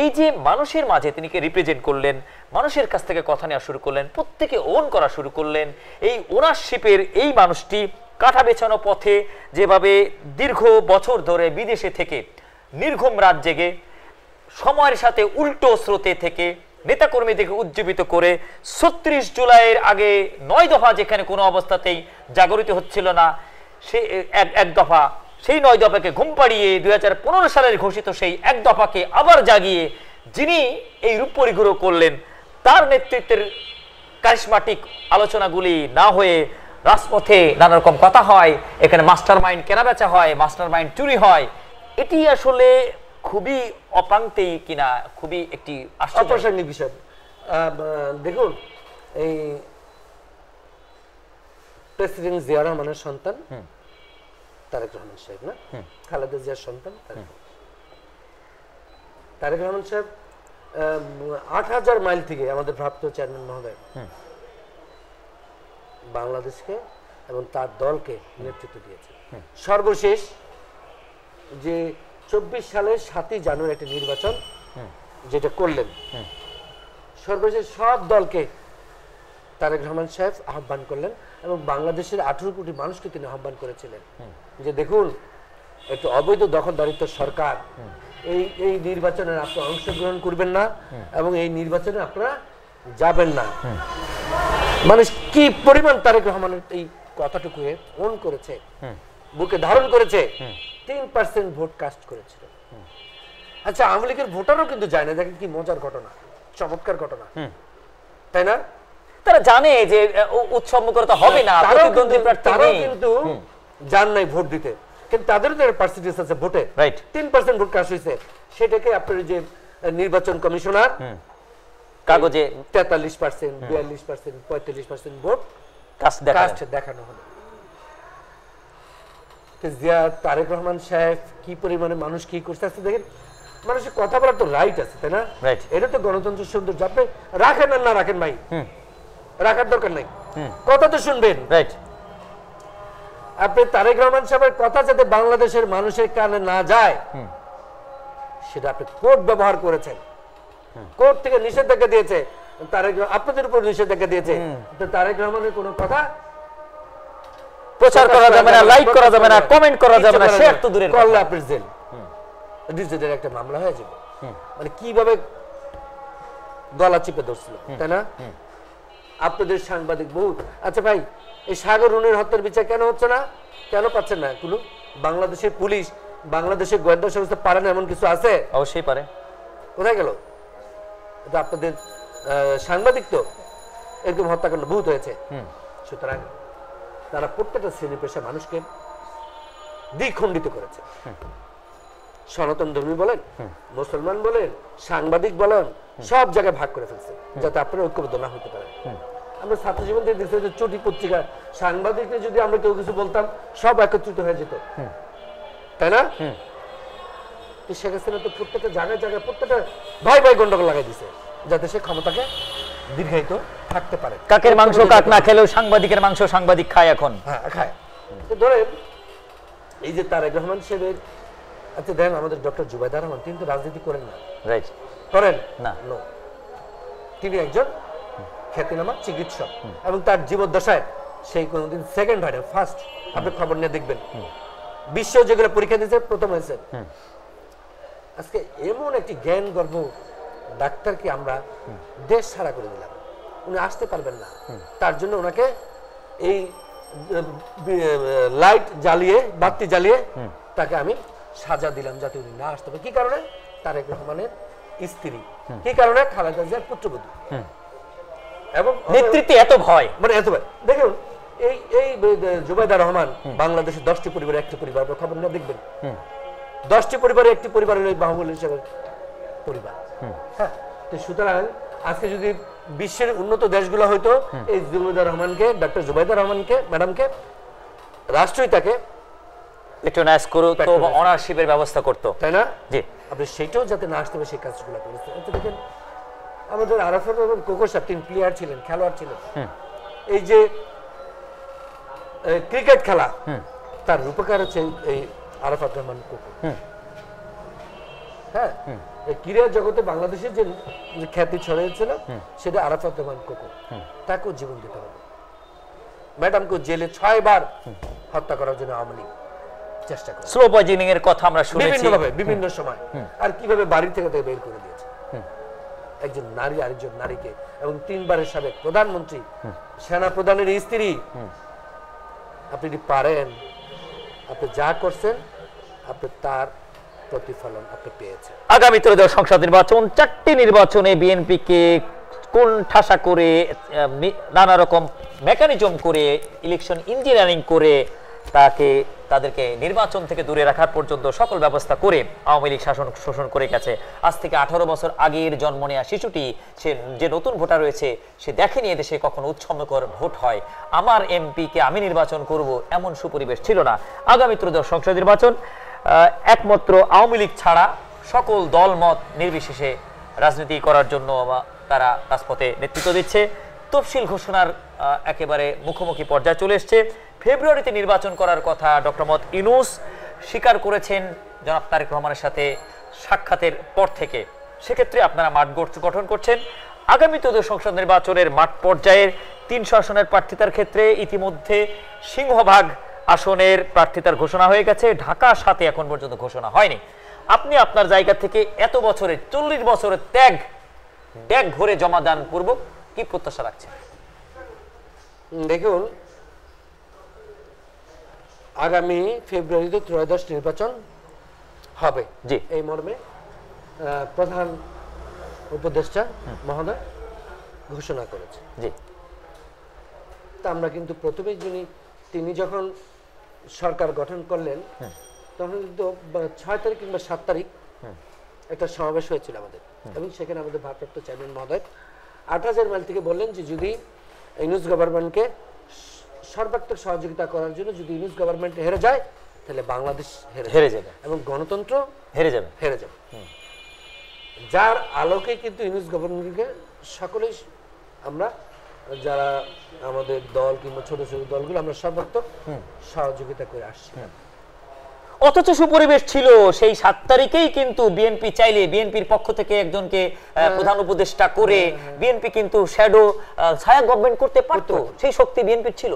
এই যে মানুষের মাঝে তিনি রিপ্রেজেন্ট করলেন, মানুষের কাছ থেকে কথা নেওয়া শুরু করলেন, প্রত্যেকে ওন করা শুরু করলেন। এই ওনারশিপের এই মানুষটি কাঁটা বেছানো পথে যেভাবে দীর্ঘ বছর ধরে বিদেশে থেকে নির্ঘুম রাত জেগে সময়ের সাথে উল্টো স্রোতে থেকে নেতাকর্মীদেরকে উজ্জীবিত করে 36 জুলাইয়ের আগে 9 দফা যেখানে কোনো অবস্থাতেই জাগরিত হচ্ছিল না, সে এক দফা, সেই 9 দফাকে ঘুম পাড়িয়ে 2015 সালের ঘোষিত সেই এক দফাকে আবার জাগিয়ে যিনি এই রূপ পরিগ্রহ করলেন, তার নেতৃত্বের কারিশমাটিক আলোচনাগুলি না হয়ে রাজপথে নানা রকম কথা হয়, এখানে মাস্টার মাইন্ড কেনাবেচা হয়, মাস্টার মাইন্ড চুরি হয়। এটি আসলে খুবই অপ্রান্তিক কিনা, খুবই একটি অপ্রাসঙ্গিক বিষয়। দেখুন, এই প্রেসিডেন্ট জিয়া রহমানের সন্তান তারেক রহমান সাহেব না, খালেদা জিয়ার সন্তান তারেক রহমান সাহেব 8000 মাইল থেকে আমাদের প্রাপ্ত চেয়ারম্যান মহোদয় বাংলাদেশকে এবং তার দলকে নেতৃত্ব দিয়েছে। সর্বশেষ যে 24 সালের 7ই জানুয়ারি একটা নির্বাচন যেটা করলেন, সর্বশেষ সব দলকে তারেক রহমান সাহেব আহ্বান করলেন এবং বাংলাদেশের 18 কোটি মানুষকে তিনি আহ্বান করেছিলেন যে দেখুন, একটু অবৈধ দখলদারিত্ব সরকার, এই নির্বাচনে আপনারা অংশগ্রহণ করবেন না এবং এই নির্বাচনে আপনারা যাবেন না। মানুষ কি পরিমাণ তারেক রহমানের এই কথাটুকু ওন করেছে, বুকে ধারণ করেছে। 3% ভোট কাস্ট করেছিল। আচ্ছা, আওয়ামী লীগের ভোটারও কিন্তু যায় না। দেখেন কি মজার ঘটনা, চমৎকার ঘটনা, তাই না? তারা জানে যে উৎসবমুখরতা হবে না, প্রতিদ্বন্দ্বী প্রার্থী নেই, কিন্তু যান নাই ভোট দিতে। কিন্তু তাদেরও তো পার্সেন্টেজ আছে ভোটে, 3% ভোট কাস্ট হয়েছে। সেটাকে আপনার যে নির্বাচন কমিশনার কাগজে 43%, 42%, 45% ভোট কাস্ট দেখানো হলো। তারেক রহমান সাহেব কি পরিমাণে মানুষ কি করছে দেখেন। মানুষের কথা বলার তো রাইট আছে, তাই না? এটা তো গণতন্ত্রের সৌন্দর্য। আপনি রাখেন আর না রাখেন ভাই, রাখার দরকার নাই, কথা তো শুনবেন। আপনি তারেক রহমান সাহেবের কথা যাতে বাংলাদেশের মানুষের কানে না যায় সেটা আপনি কোর্ট ব্যবহার করেছেন। কোর্ট থেকে নিষেধাজ্ঞা দিয়েছে, তারেক আপনাদের উপর নিষেধাজ্ঞা দিয়েছে। তারেক রহমানের কোনো কথা প্রচার করা যাবে না, লাইক করা যাবে না, কমেন্ট করা যাবে না, শেয়ার তো দূরের কথা। আপনি জেল ডিজিটাল একটা মামলা হয়ে যাবে। মানে কিভাবে গলা চিপে ধরছিল, তাই না? আপনাদের সাংবাদিক বহুত। আচ্ছা ভাই, এই সাগর রুনির হত্যার বিচার কেন হচ্ছে না? কেন পাচ্ছেন না? বাংলাদেশের পুলিশ, বাংলাদেশের গোয়েন্দা সংস্থা পারে না এমন কিছু আছে? অবশ্যই পারে। কোথায় গেল? এটা আপনাদের সাংবাদিক তো এরকম হত্যাকাণ্ড বহুত হয়েছে। সুতরাং তারা প্রত্যেকটা শ্রেণী পেশা মানুষকে দ্বিখণ্ডিত করেছে। সনাতন ধর্মী বলেন, মুসলমান বলেন, সাংবাদিক বলেন, সব জায়গায় ভাগ করে ফেলছে যাতে আপনারা ঐক্যবদ্ধ না হতে পারে। আমরা ছাত্র জীবন থেকে দেখছি যে চটি পত্রিকা সাংবাদিকদের যদি আমরা কেউ কিছু বলতাম সব একত্রিত হয়ে যেত, তাই না? শেখ হাসিনা তো প্রত্যেকটা জায়গায় জায়গায় প্রত্যেকটা ভাই ভাই গন্ডগোল লাগাই দিছে যাতে সে ক্ষমতাকে দীর্ঘায়িত থাকতে পারে। কাকের মাংস কাক না খেলেও সাংবাদিকের মাংস সাংবাদিক খায় এখন। হ্যাঁ খায়। ধরেন এই যে তারেক রহমান সাহেবের, আচ্ছা দেখেন আমাদের ডক্টর জুবাইদা রহমান, তিনি তো রাজনীতি করেন না, রাইট? করেন না। নো, তিনি একজন খ্যাতিনামা চিকিৎসক এবং তার জীবদ্দশায় সেই কোনোদিন সেকেন্ড হয় না, ফার্স্ট। আপনি খবর নিয়ে দেখবেন বিশ্ব যেগুলো পরীক্ষা দিয়েছে প্রথম হয়েছে। আজকে এমন একটি জ্ঞান গর্ভ ডাক্তারকে আমরা দেশ ছাড়া করে দিলাম, উনি আসতে পারবেন না। তার জন্য ওনাকে এই লাইট জ্বালিয়ে বাতি জ্বালিয়ে তাকে আমি সাজা দিলাম যাতে উনি না আসতে পারে। কি কারণে? তারেক রহমানের স্ত্রী। কি কারণে? খালেদা জিয়ার পুত্রবধূ। এবং নেতৃত্বে এত ভয়, মানে এত ভয়। দেখুন এই এই জুবাইদা রহমান বাংলাদেশের 10টি পরিবারের একটি পরিবার, খবর নিয়ে দেখবেন 10টি পরিবারের একটি পরিবার হলো বাহুবলী হিসেবে পরিবার। হ্যাঁ, তো সুতরাং আজকে যদি বিশ্বের উন্নত দেশগুলো হয়তো এই জুবাইদা রহমানকে, ডক্টর জুবাইদা রহমানকে ম্যাডামকে রাষ্ট্রীয়তাকে পেট্রোনাইজ করতো, অনারশিপের ব্যবস্থা করতো, তাই না? জি। আপনি সেইটাও যাতে না আসতে হবে সেই কাজগুলো করেছে। দেখেন আমাদের আরাফাত রহমান কোকো সাহেব, তিনি প্লেয়ার ছিলেন, খেলোয়াড় ছিলেন। এই যে ক্রিকেট খেলা, তার রূপকার হচ্ছে এই আরাফাত রহমান কোকো। হ্যাঁ, ক্রীড়া জগতে বাংলাদেশের যে খ্যাতি ছড়িয়েছিল সেটা আরাফাত রহমান কোকো। তাকেও জীবন দিতে হবে। ম্যাডামকে জেলে 6 বার হত্যা করার জন্য আওয়ামী লীগ চেষ্টা করে, স্লো পয়জনিং এর কথা আমরা শুনেছি বিভিন্ন সময়। আর কিভাবে বাড়ি থেকে তাকে বের করে দিয়েছে একজন নারী আরেকজন নারীকে, এবং 3 বারের সাবেক প্রধানমন্ত্রী, সেনা প্রধানের স্ত্রী। আপনি যদি পারেন, আপনি যা করছেন আপনি তার প্রতিফলন আপনি পেয়েছেন। আগামী ত্রয়োদশ সংসদ নির্বাচন, 4টি নির্বাচনে বিএনপিকে কোন ঠাসা করে, নানা রকম মেকানিজম করে, ইলেকশন ইঞ্জিনিয়ারিং করে তাদেরকে নির্বাচন থেকে দূরে রাখার পর্যন্ত সকল ব্যবস্থা করে আওয়ামী লীগ শাসন শোষণ করে গেছে। আজ থেকে 18 বছর আগের জন্ম নেওয়া শিশুটি, সে যে নতুন ভোটার রয়েছে, সে দেখেনি এদেশে কখনো উৎসবমুখর ভোট হয়। আমার এমপিকে আমি নির্বাচন করব, এমন সুপরিবেশ ছিল না। আগামী ত্রয়োদশ সংসদ নির্বাচন একমাত্র আওয়ামী লীগ ছাড়া সকল দল মত নির্বিশেষে রাজনীতি করার জন্য তারা রাজপথে নেতৃত্ব দিচ্ছে। তফসিল ঘোষণার একেবারে মুখোমুখি পর্যায়ে চলে এসছে। ফেব্রুয়ারিতে নির্বাচন করার কথা ডক্টর মোহাম্মদ ইউনূস স্বীকার করেছেন জনাব তারেক রহমানের সাথে সাক্ষাতের পর থেকে। সেক্ষেত্রে আপনারা মাঠ গঠন করছেন। আগামী ত্রয়োদশ সংসদ নির্বাচনের মাঠ পর্যায়ের 300 আসনের প্রার্থিতার ক্ষেত্রে ইতিমধ্যে সিংহভাগ আসনের প্রার্থিতার ঘোষণা হয়ে গেছে। ঢাকা 7 এখন পর্যন্ত ঘোষণা হয়নি। আপনি আপনার জায়গা থেকে এত বছরের 40 বছরের ত্যাগ ঘরে জমাদান পূর্বক কি প্রত্যাশা রাখছেন? দেখুন, আগামী ফেব্রুয়ারিতে ত্রয়োদশ নির্বাচন হবে, জি, এই মর্মে প্রধান উপদেষ্টা মহোদয় ঘোষণা করেছে। জি, তা আমরা কিন্তু প্রথমে তিনি যখন সরকার গঠন করলেন তখন কিন্তু 6 তারিখ কিংবা 7 তারিখ একটা সমাবেশ হয়েছিল আমাদের, এবং সেখানে আমাদের ভারপ্রাপ্ত চেয়ারম্যান মহোদয় 8000 মাইল থেকে বললেন যে যদি ইউনূস গভর্নমেন্টকে সর্বাত্মক সহযোগিতা করার জন্য যদি ইউনূস গভর্নমেন্ট হেরে যায় তাহলে বাংলাদেশ হেরে যাবে এবং গণতন্ত্র হেরে যাবে। যার আলোকে কিন্তু ইউনূস গভর্নমেন্টকে সকলেই আমরা, যারা আমাদের দল কিংবা ছোট ছোট দলগুলো, আমরা সর্বাত্মক সহযোগিতা করে আসছি। অথচ সুপরিবেশ ছিল সেই 7 তারিখেই কিন্তু বিএনপি চাইলে বিএনপির পক্ষ থেকে একজনকে প্রধান উপদেষ্টা করে বিএনপি কিন্তু শ্যাডো ছায়া গভর্নমেন্ট করতে পারত। সেই শক্তি বিএনপির ছিল।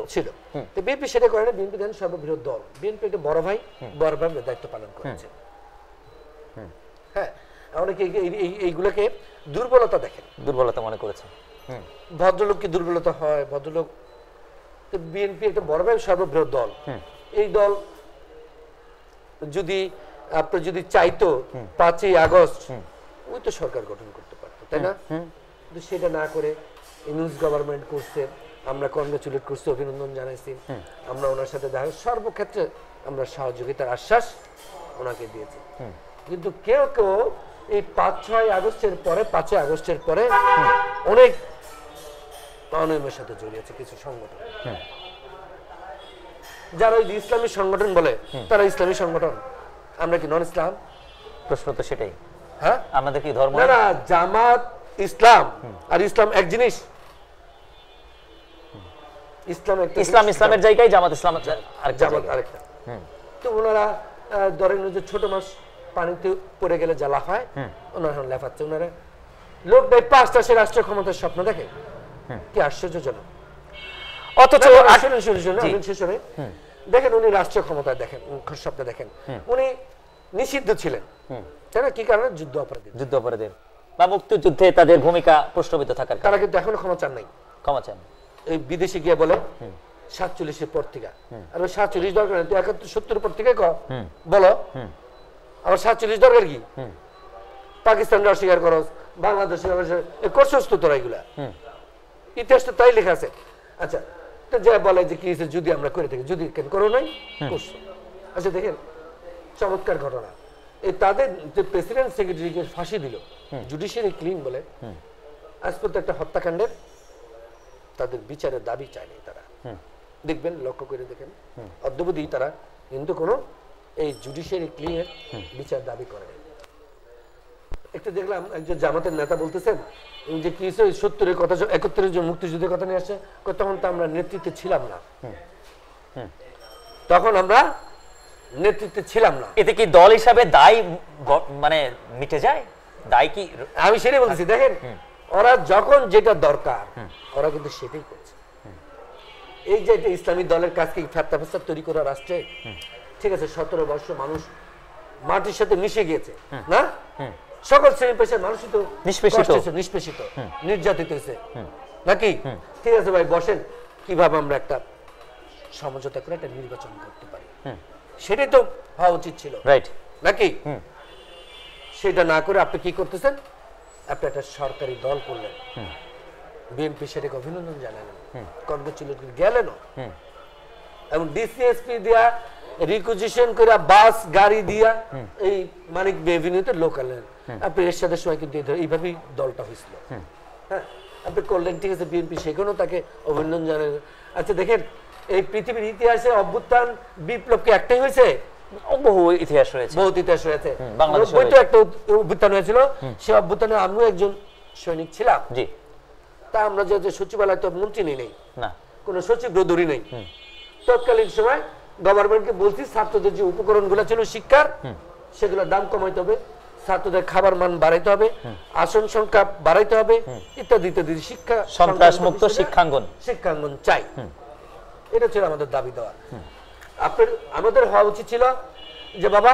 তো বিএনপি সেটা করে না। বিএনপি দেন সর্ববৃহৎ দল, বিএনপি একটা বড়ভাবে দায়িত্ব পালন করেছে। হ্যাঁ, অনেকে এইগুলোকে দুর্বলতা দেখেন, দুর্বলতা মনে করেছে। ভদ্রলোক কি দুর্বলতা হয়? ভদ্রলোক তো বিএনপি একটা বড়ভাবে সর্ববৃহৎ দল। এই দল যদি আপনি যদি চাইতো 5ই আগস্ট ওই তো সরকার গঠন করতে পারতো, তাই না? কিন্তু সেটা না করে ইউনুস গভর্নমেন্ট করছে, আমরা কংগ্রেচুলেট করছি, অভিনন্দন জানাইছি, আমরা ওনার সাথে দেখা সর্বক্ষেত্রে আমরা সহযোগিতার আশ্বাস ওনাকে দিয়েছি। কিন্তু কেউ কেউ এই 5-6 আগস্টের পরে 5 আগস্টের পরে অনেক অনিয়মের সাথে জড়িয়েছে কিছু সংগঠন, যারা ওই ইসলামী সংগঠন বলে তারা ইসলামী সংগঠন, আমরা কি নন ইসলাম? প্রশ্ন তো সেটাই, হ্যাঁ, আমাদের কি ধর্ম? না না, জামাত ইসলাম আর ইসলাম এক জিনিস। ইসলাম একটা, ইসলাম ইসলামের জায়গায়, জামাত ইসলাম জামাত আরেকটা। তো ওনারা ধরেন যে ছোট মাছ পানিতে পড়ে গেলে যা লাফায়, ওনারা এখন লাফাচ্ছে। ওনারা লোক দেয় 5টা সে রাষ্ট্র ক্ষমতার স্বপ্ন দেখে, কি আশ্চর্যজনক। অথচ দেখেন উনি রাষ্ট্রীয় ক্ষমতা দেখেন, স্বপ্ন দেখেন, উনি নিষিদ্ধ ছিলেন, তাই না? কি কারণে? যুদ্ধ অপরাধীর বা মুক্তিযুদ্ধে তাদের ভূমিকা প্রশ্নবিদ্ধ থাকার তারা কিন্তু এখনো ক্ষমা চান নাই। ক্ষমা চান এই বিদেশে গিয়ে বলে 47-এর পর থেকে, আর 47 দরকার নেই, 71-70 পর থেকে বলো, আবার 47 দরকার কি? পাকিস্তানরা অস্বীকার করো, বাংলাদেশ করছস তো তোরা, এগুলা ইতিহাস তো তাই লেখা আছে। আচ্ছা, তো যা বলে যে কি যদি আমরা করে থাকি, যদি কেন করো নাই, করছো। আচ্ছা দেখেন চমৎকার ঘটনা, এই তাদের যে প্রেসিডেন্ট সেক্রেটারিকে ফাঁসি দিল জুডিশিয়ারি ক্লিন বলে, আজ পর্যন্ত একটা হত্যাকাণ্ডের তাদের বিচারের দাবি চায়নি তারা। দেখবেন, লক্ষ্য করে দেখেন, অদ্যাবধি তারা কিন্তু কোনো এই জুডিশিয়ারি ক্লিনের বিচার দাবি করে। একটা দেখলাম একজন জামাতের নেতা বলতেছেন যে কি 70-এর কথা, 71-এর যে মুক্তিযুদ্ধের কথা নিয়ে আসছে, তখন তো আমরা নেতৃত্বে ছিলাম না, তখন আমরা নেতৃত্বে ছিলাম না। এতে কি দল হিসাবে দায় মানে মিটে যায়? দায় কি? আমি সেটাই বলছি। দেখেন, ওরা যখন যেটা দরকার ওরা কিন্তু সেটাই করছে। এই যে একটা ইসলামী দলের কাজকে ফেরতা ফেরতা তৈরি করা রাষ্ট্রে, ঠিক আছে, 17 বর্ষ মানুষ মাটির সাথে মিশে গিয়েছে না, সকল শ্রেণী পেশার মানুষই তো নিষ্পেষিত, নির্যাতিত হয়েছে নাকি? ঠিক আছে ভাই, বসেন, কিভাবে আমরা একটা সমঝোতা করে একটা নির্বাচন করতে পারি, সেটাই তো হওয়া উচিত ছিল, রাইট নাকি? সেটা না করে আপনি কি করতেছেন? আপনি একটা সরকারি দল করলেন, বিএনপি সেটাকে অভিনন্দন জানালেন, কংগ্রেচুলেট গেলেন, এবং ডিসিএসপি দিয়া রিকুইজিশন করে বাস গাড়ি দিয়া এই মানিক এভিনিউতে লোকাল আপনি এরশাদের সময় কিন্তু এইভাবেই দলটা হয়েছিল। হ্যাঁ, আপনি করলেন, ঠিক আছে, বিএনপি সেখানেও তাকে অভিনন্দন জানালেন। আচ্ছা দেখেন, এই পৃথিবীর ইতিহাসে অভ্যুত্থান বিপ্লব কি একটাই হয়েছে? বহু ইতিহাস রয়েছে, বহুত ইতিহাস রয়েছে। বাংলাদেশে একটা অভ্যুত্থান হয়েছিল, সেই অভ্যুত্থানে আমিও একজন সৈনিক ছিলাম। জি। তা আমরা যে সচিবালয় তো মন্ত্রী নেই না, কোনো সচিব ধরি নেই। তৎকালীন সময় গভর্নমেন্টকে বলছি ছাত্রদের যে উপকরণগুলো ছিল শিক্ষার, সেগুলোর দাম কমাইতে হবে, ছাত্রদের খাবার মান বাড়াইতে হবে, আসন সংখ্যা বাড়াইতে হবে, ইত্যাদি ইত্যাদি। শিক্ষা সন্ত্রাসমুক্ত শিক্ষাঙ্গন চাই, এটা ছিল আমাদের দাবি দেওয়া। আমাদের হওয়া উচিত ছিল যে বাবা,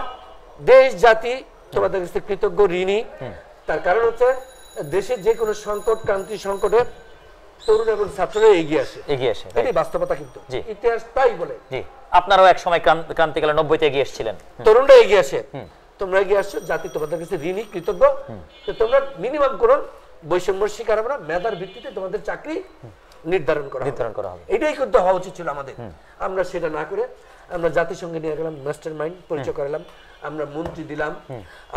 দেশ জাতি তোমাদের কাছে কৃতজ্ঞ, ঋণী। তার কারণ হচ্ছে দেশের যে কোনো সংকট, ক্রান্তি সংকটে তরুণ এবং ছাত্ররা এগিয়ে আসে। এটাই বাস্তবতা, কিন্তু ইতিহাস তাই বলে। আপনারাও এক সময় ক্রান্তিকালে 90-তে এগিয়ে এসেছিলেন, তরুণরা এগিয়ে আসে, তোমরা এগিয়ে আসছো, জাতি তোমাদের কাছে ঋণী, কৃতজ্ঞ। তোমরা মিনিমাম করুন, বৈষম্যের শিকার আমরা, মেধার ভিত্তিতে তোমাদের চাকরি নির্ধারণ করা হবে। এটাই কিন্তু হওয়া উচিত ছিল আমাদের। আমরা সেটা না করে আমরা জাতিসংঘে নিয়ে গেলাম, মাস্টার মাইন্ড পরিচয় করালাম, আমরা মন্ত্রী দিলাম,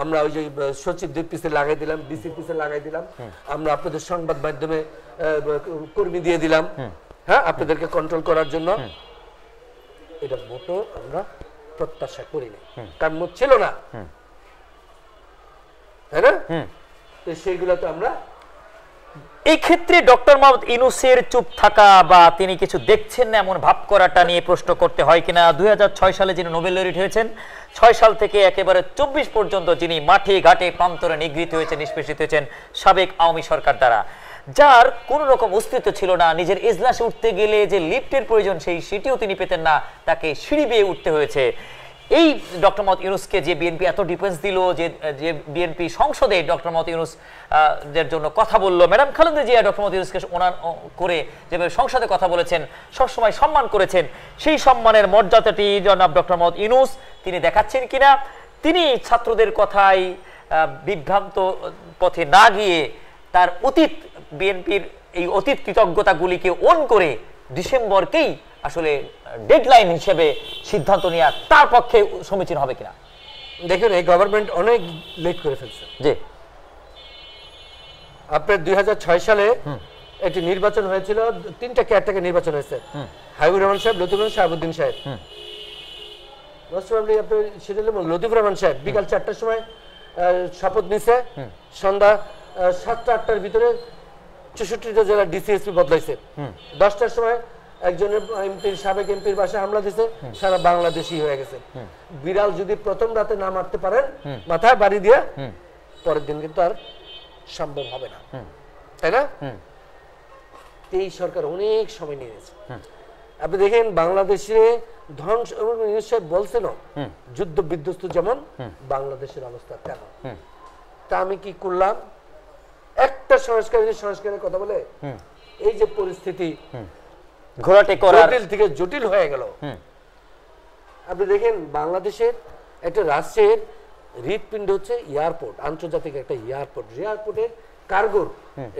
আমরা ওই যে সচিবদের পিছিয়ে লাগাই দিলাম, ডিসির পিছিয়ে লাগাই দিলাম, আমরা আপনাদের সংবাদ মাধ্যমে কর্মী দিয়ে দিলাম, হ্যাঁ, আপনাদেরকে কন্ট্রোল করার জন্য। এটা মোটো আমরা প্রত্যাশা করিনি, কাম্য ছিল না, তাই না? তো সেইগুলো তো আমরা এই ক্ষেত্রে ডক্টর মোহাম্মদ ইউনূসের চুপ থাকা বা তিনি কিছু দেখছেন না এমন ভাব করাটা নিয়ে প্রশ্ন করতে হয় কিনা। 2006 সালে যিনি নোবেল লরিট হয়েছেন, 6 সাল থেকে একেবারে 24 পর্যন্ত যিনি মাঠে ঘাটে প্রান্তরে নিগৃহীত হয়েছেন, নিষ্পেষিত হয়েছেন সাবেক আওয়ামী সরকার দ্বারা, যার কোনো রকম অস্তিত্ব ছিল না। নিজের ইজলাসে উঠতে গেলে যে লিফটের প্রয়োজন সেটিও তিনি পেতেন না, তাকে সিঁড়ি বেয়ে উঠতে হয়েছে। এই ডক্টর মোহাম্মদ ইউনূসকে যে বিএনপি এত ডিফেন্স দিল, যে বিএনপি সংসদে ডক্টর মোহাম্মদ ইউনূস এর জন্য কথা বললো, ম্যাডাম খালেদা জিয়া ডক্টর মোহাম্মদ ইউনূসকে ওনার করে যেভাবে সংসদে কথা বলেছেন, সবসময় সম্মান করেছেন, সেই সম্মানের মর্যাদাটি জনাব ডক্টর মোহাম্মদ ইউনূস তিনি দেখাচ্ছেন কিনা, তিনি ছাত্রদের কথায় বিভ্রান্ত পথে না গিয়ে তার অতীত বিএনপির এই অতীত কৃতজ্ঞতাগুলিকে ওন করে ডিসেম্বরকেই আসলে ডেডলাইন হিসেবে সিদ্ধান্ত নেওয়া তার পক্ষে সমীচীন হবে কিনা? দেখুন, এই গভর্নমেন্ট অনেক লেট করে ফেলছে। জি, আপনার 2006 সালে একটি নির্বাচন হয়েছিল, 3টা কেয়ারটেকার নির্বাচন হয়েছে, হাবিবুর রহমান সাহেব, লতিফুর রহমান, শাহাবুদ্দিন সাহেব। লতিফুর রহমান সাহেব বিকাল 4টার সময় শপথ নিছে, সন্ধ্যা 7টা 8টার ভিতরে 64টা জেলা ডিসিএসপি বদলাইছে। 10টার সময় একজনের এমপির, সাবেক এমপির বাসায় হামলা দিছে, সারা বাংলাদেশি হয়ে গেছে। বিড়াল যদি প্রথম রাতে না মারতে পারেন মাথায় বাড়ি দিয়ে, পরের দিন কিন্তু আর সম্ভব হবে না, তাই না? এই সরকার অনেক সময় নিয়েছে। আপনি দেখেন বাংলাদেশে ধ্বংস, বলছেন যুদ্ধ বিধ্বস্ত যেমন বাংলাদেশের অবস্থা তেমন। তা আমি কি করলাম, একটা সংস্কারের কথা বলে এই যে পরিস্থিতি জটিল থেকে জটিল হয়ে গেল। আপনি দেখেন বাংলাদেশের একটা রাষ্ট্রের হৃৎপিণ্ড হচ্ছে এয়ারপোর্ট, আন্তর্জাতিক একটা এয়ারপোর্ট। এয়ারপোর্টের কার্গোর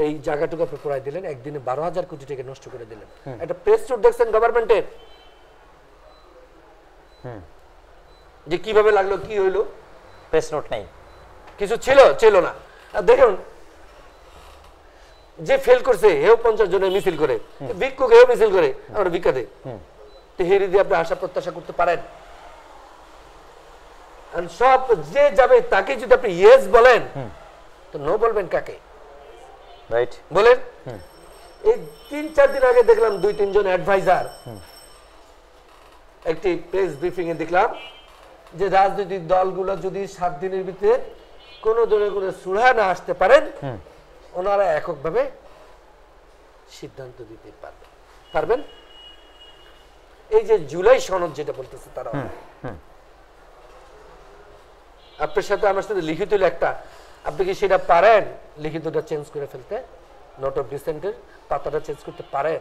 এই জায়গাটুকু আপনি পুরাই দিলেন, একদিনে 12,000 কোটি টাকা নষ্ট করে দিলেন। একটা প্রেস নোট দেখছেন গভর্নমেন্টের, যে কিভাবে লাগলো, কি হইলো? প্রেস নোট নেই, কিছু ছিল না। আর দেখুন, যে ফেল করছে হেও 50 জনের মিছিল করে, ভিক্ষুক হেও মিছিল করে, আমরা ভিক্ষা দেই, তো হেরি দিয়ে আপনি আশা প্রত্যাশা করতে পারেন? সব যে যাবে তাকে যদি আপনি ইয়েস বলেন, তো নো বলবেন কাকে? রাইট, বলেন। এই 3-4 দিন আগে দেখলাম 2-3 জন অ্যাডভাইজার একটি প্রেস ব্রিফিং এ দেখলাম যে রাজনৈতিক দলগুলো যদি 7 দিনের ভিতরে কোনো ধরনের কোনো সুরাহা না আসতে পারেন, ওনারা এককভাবে সিদ্ধান্ত দিতে পারবেন। এই যে জুলাই সনদ যেটা বলতেছে তারা, আপনার সাথে আমার সাথে লিখিত একটা, আপনি কি সেটা পারেন লিখিতটা চেঞ্জ করে ফেলতে? নোট অফ ডিসেন্টের পাতাটা চেঞ্জ করতে পারেন?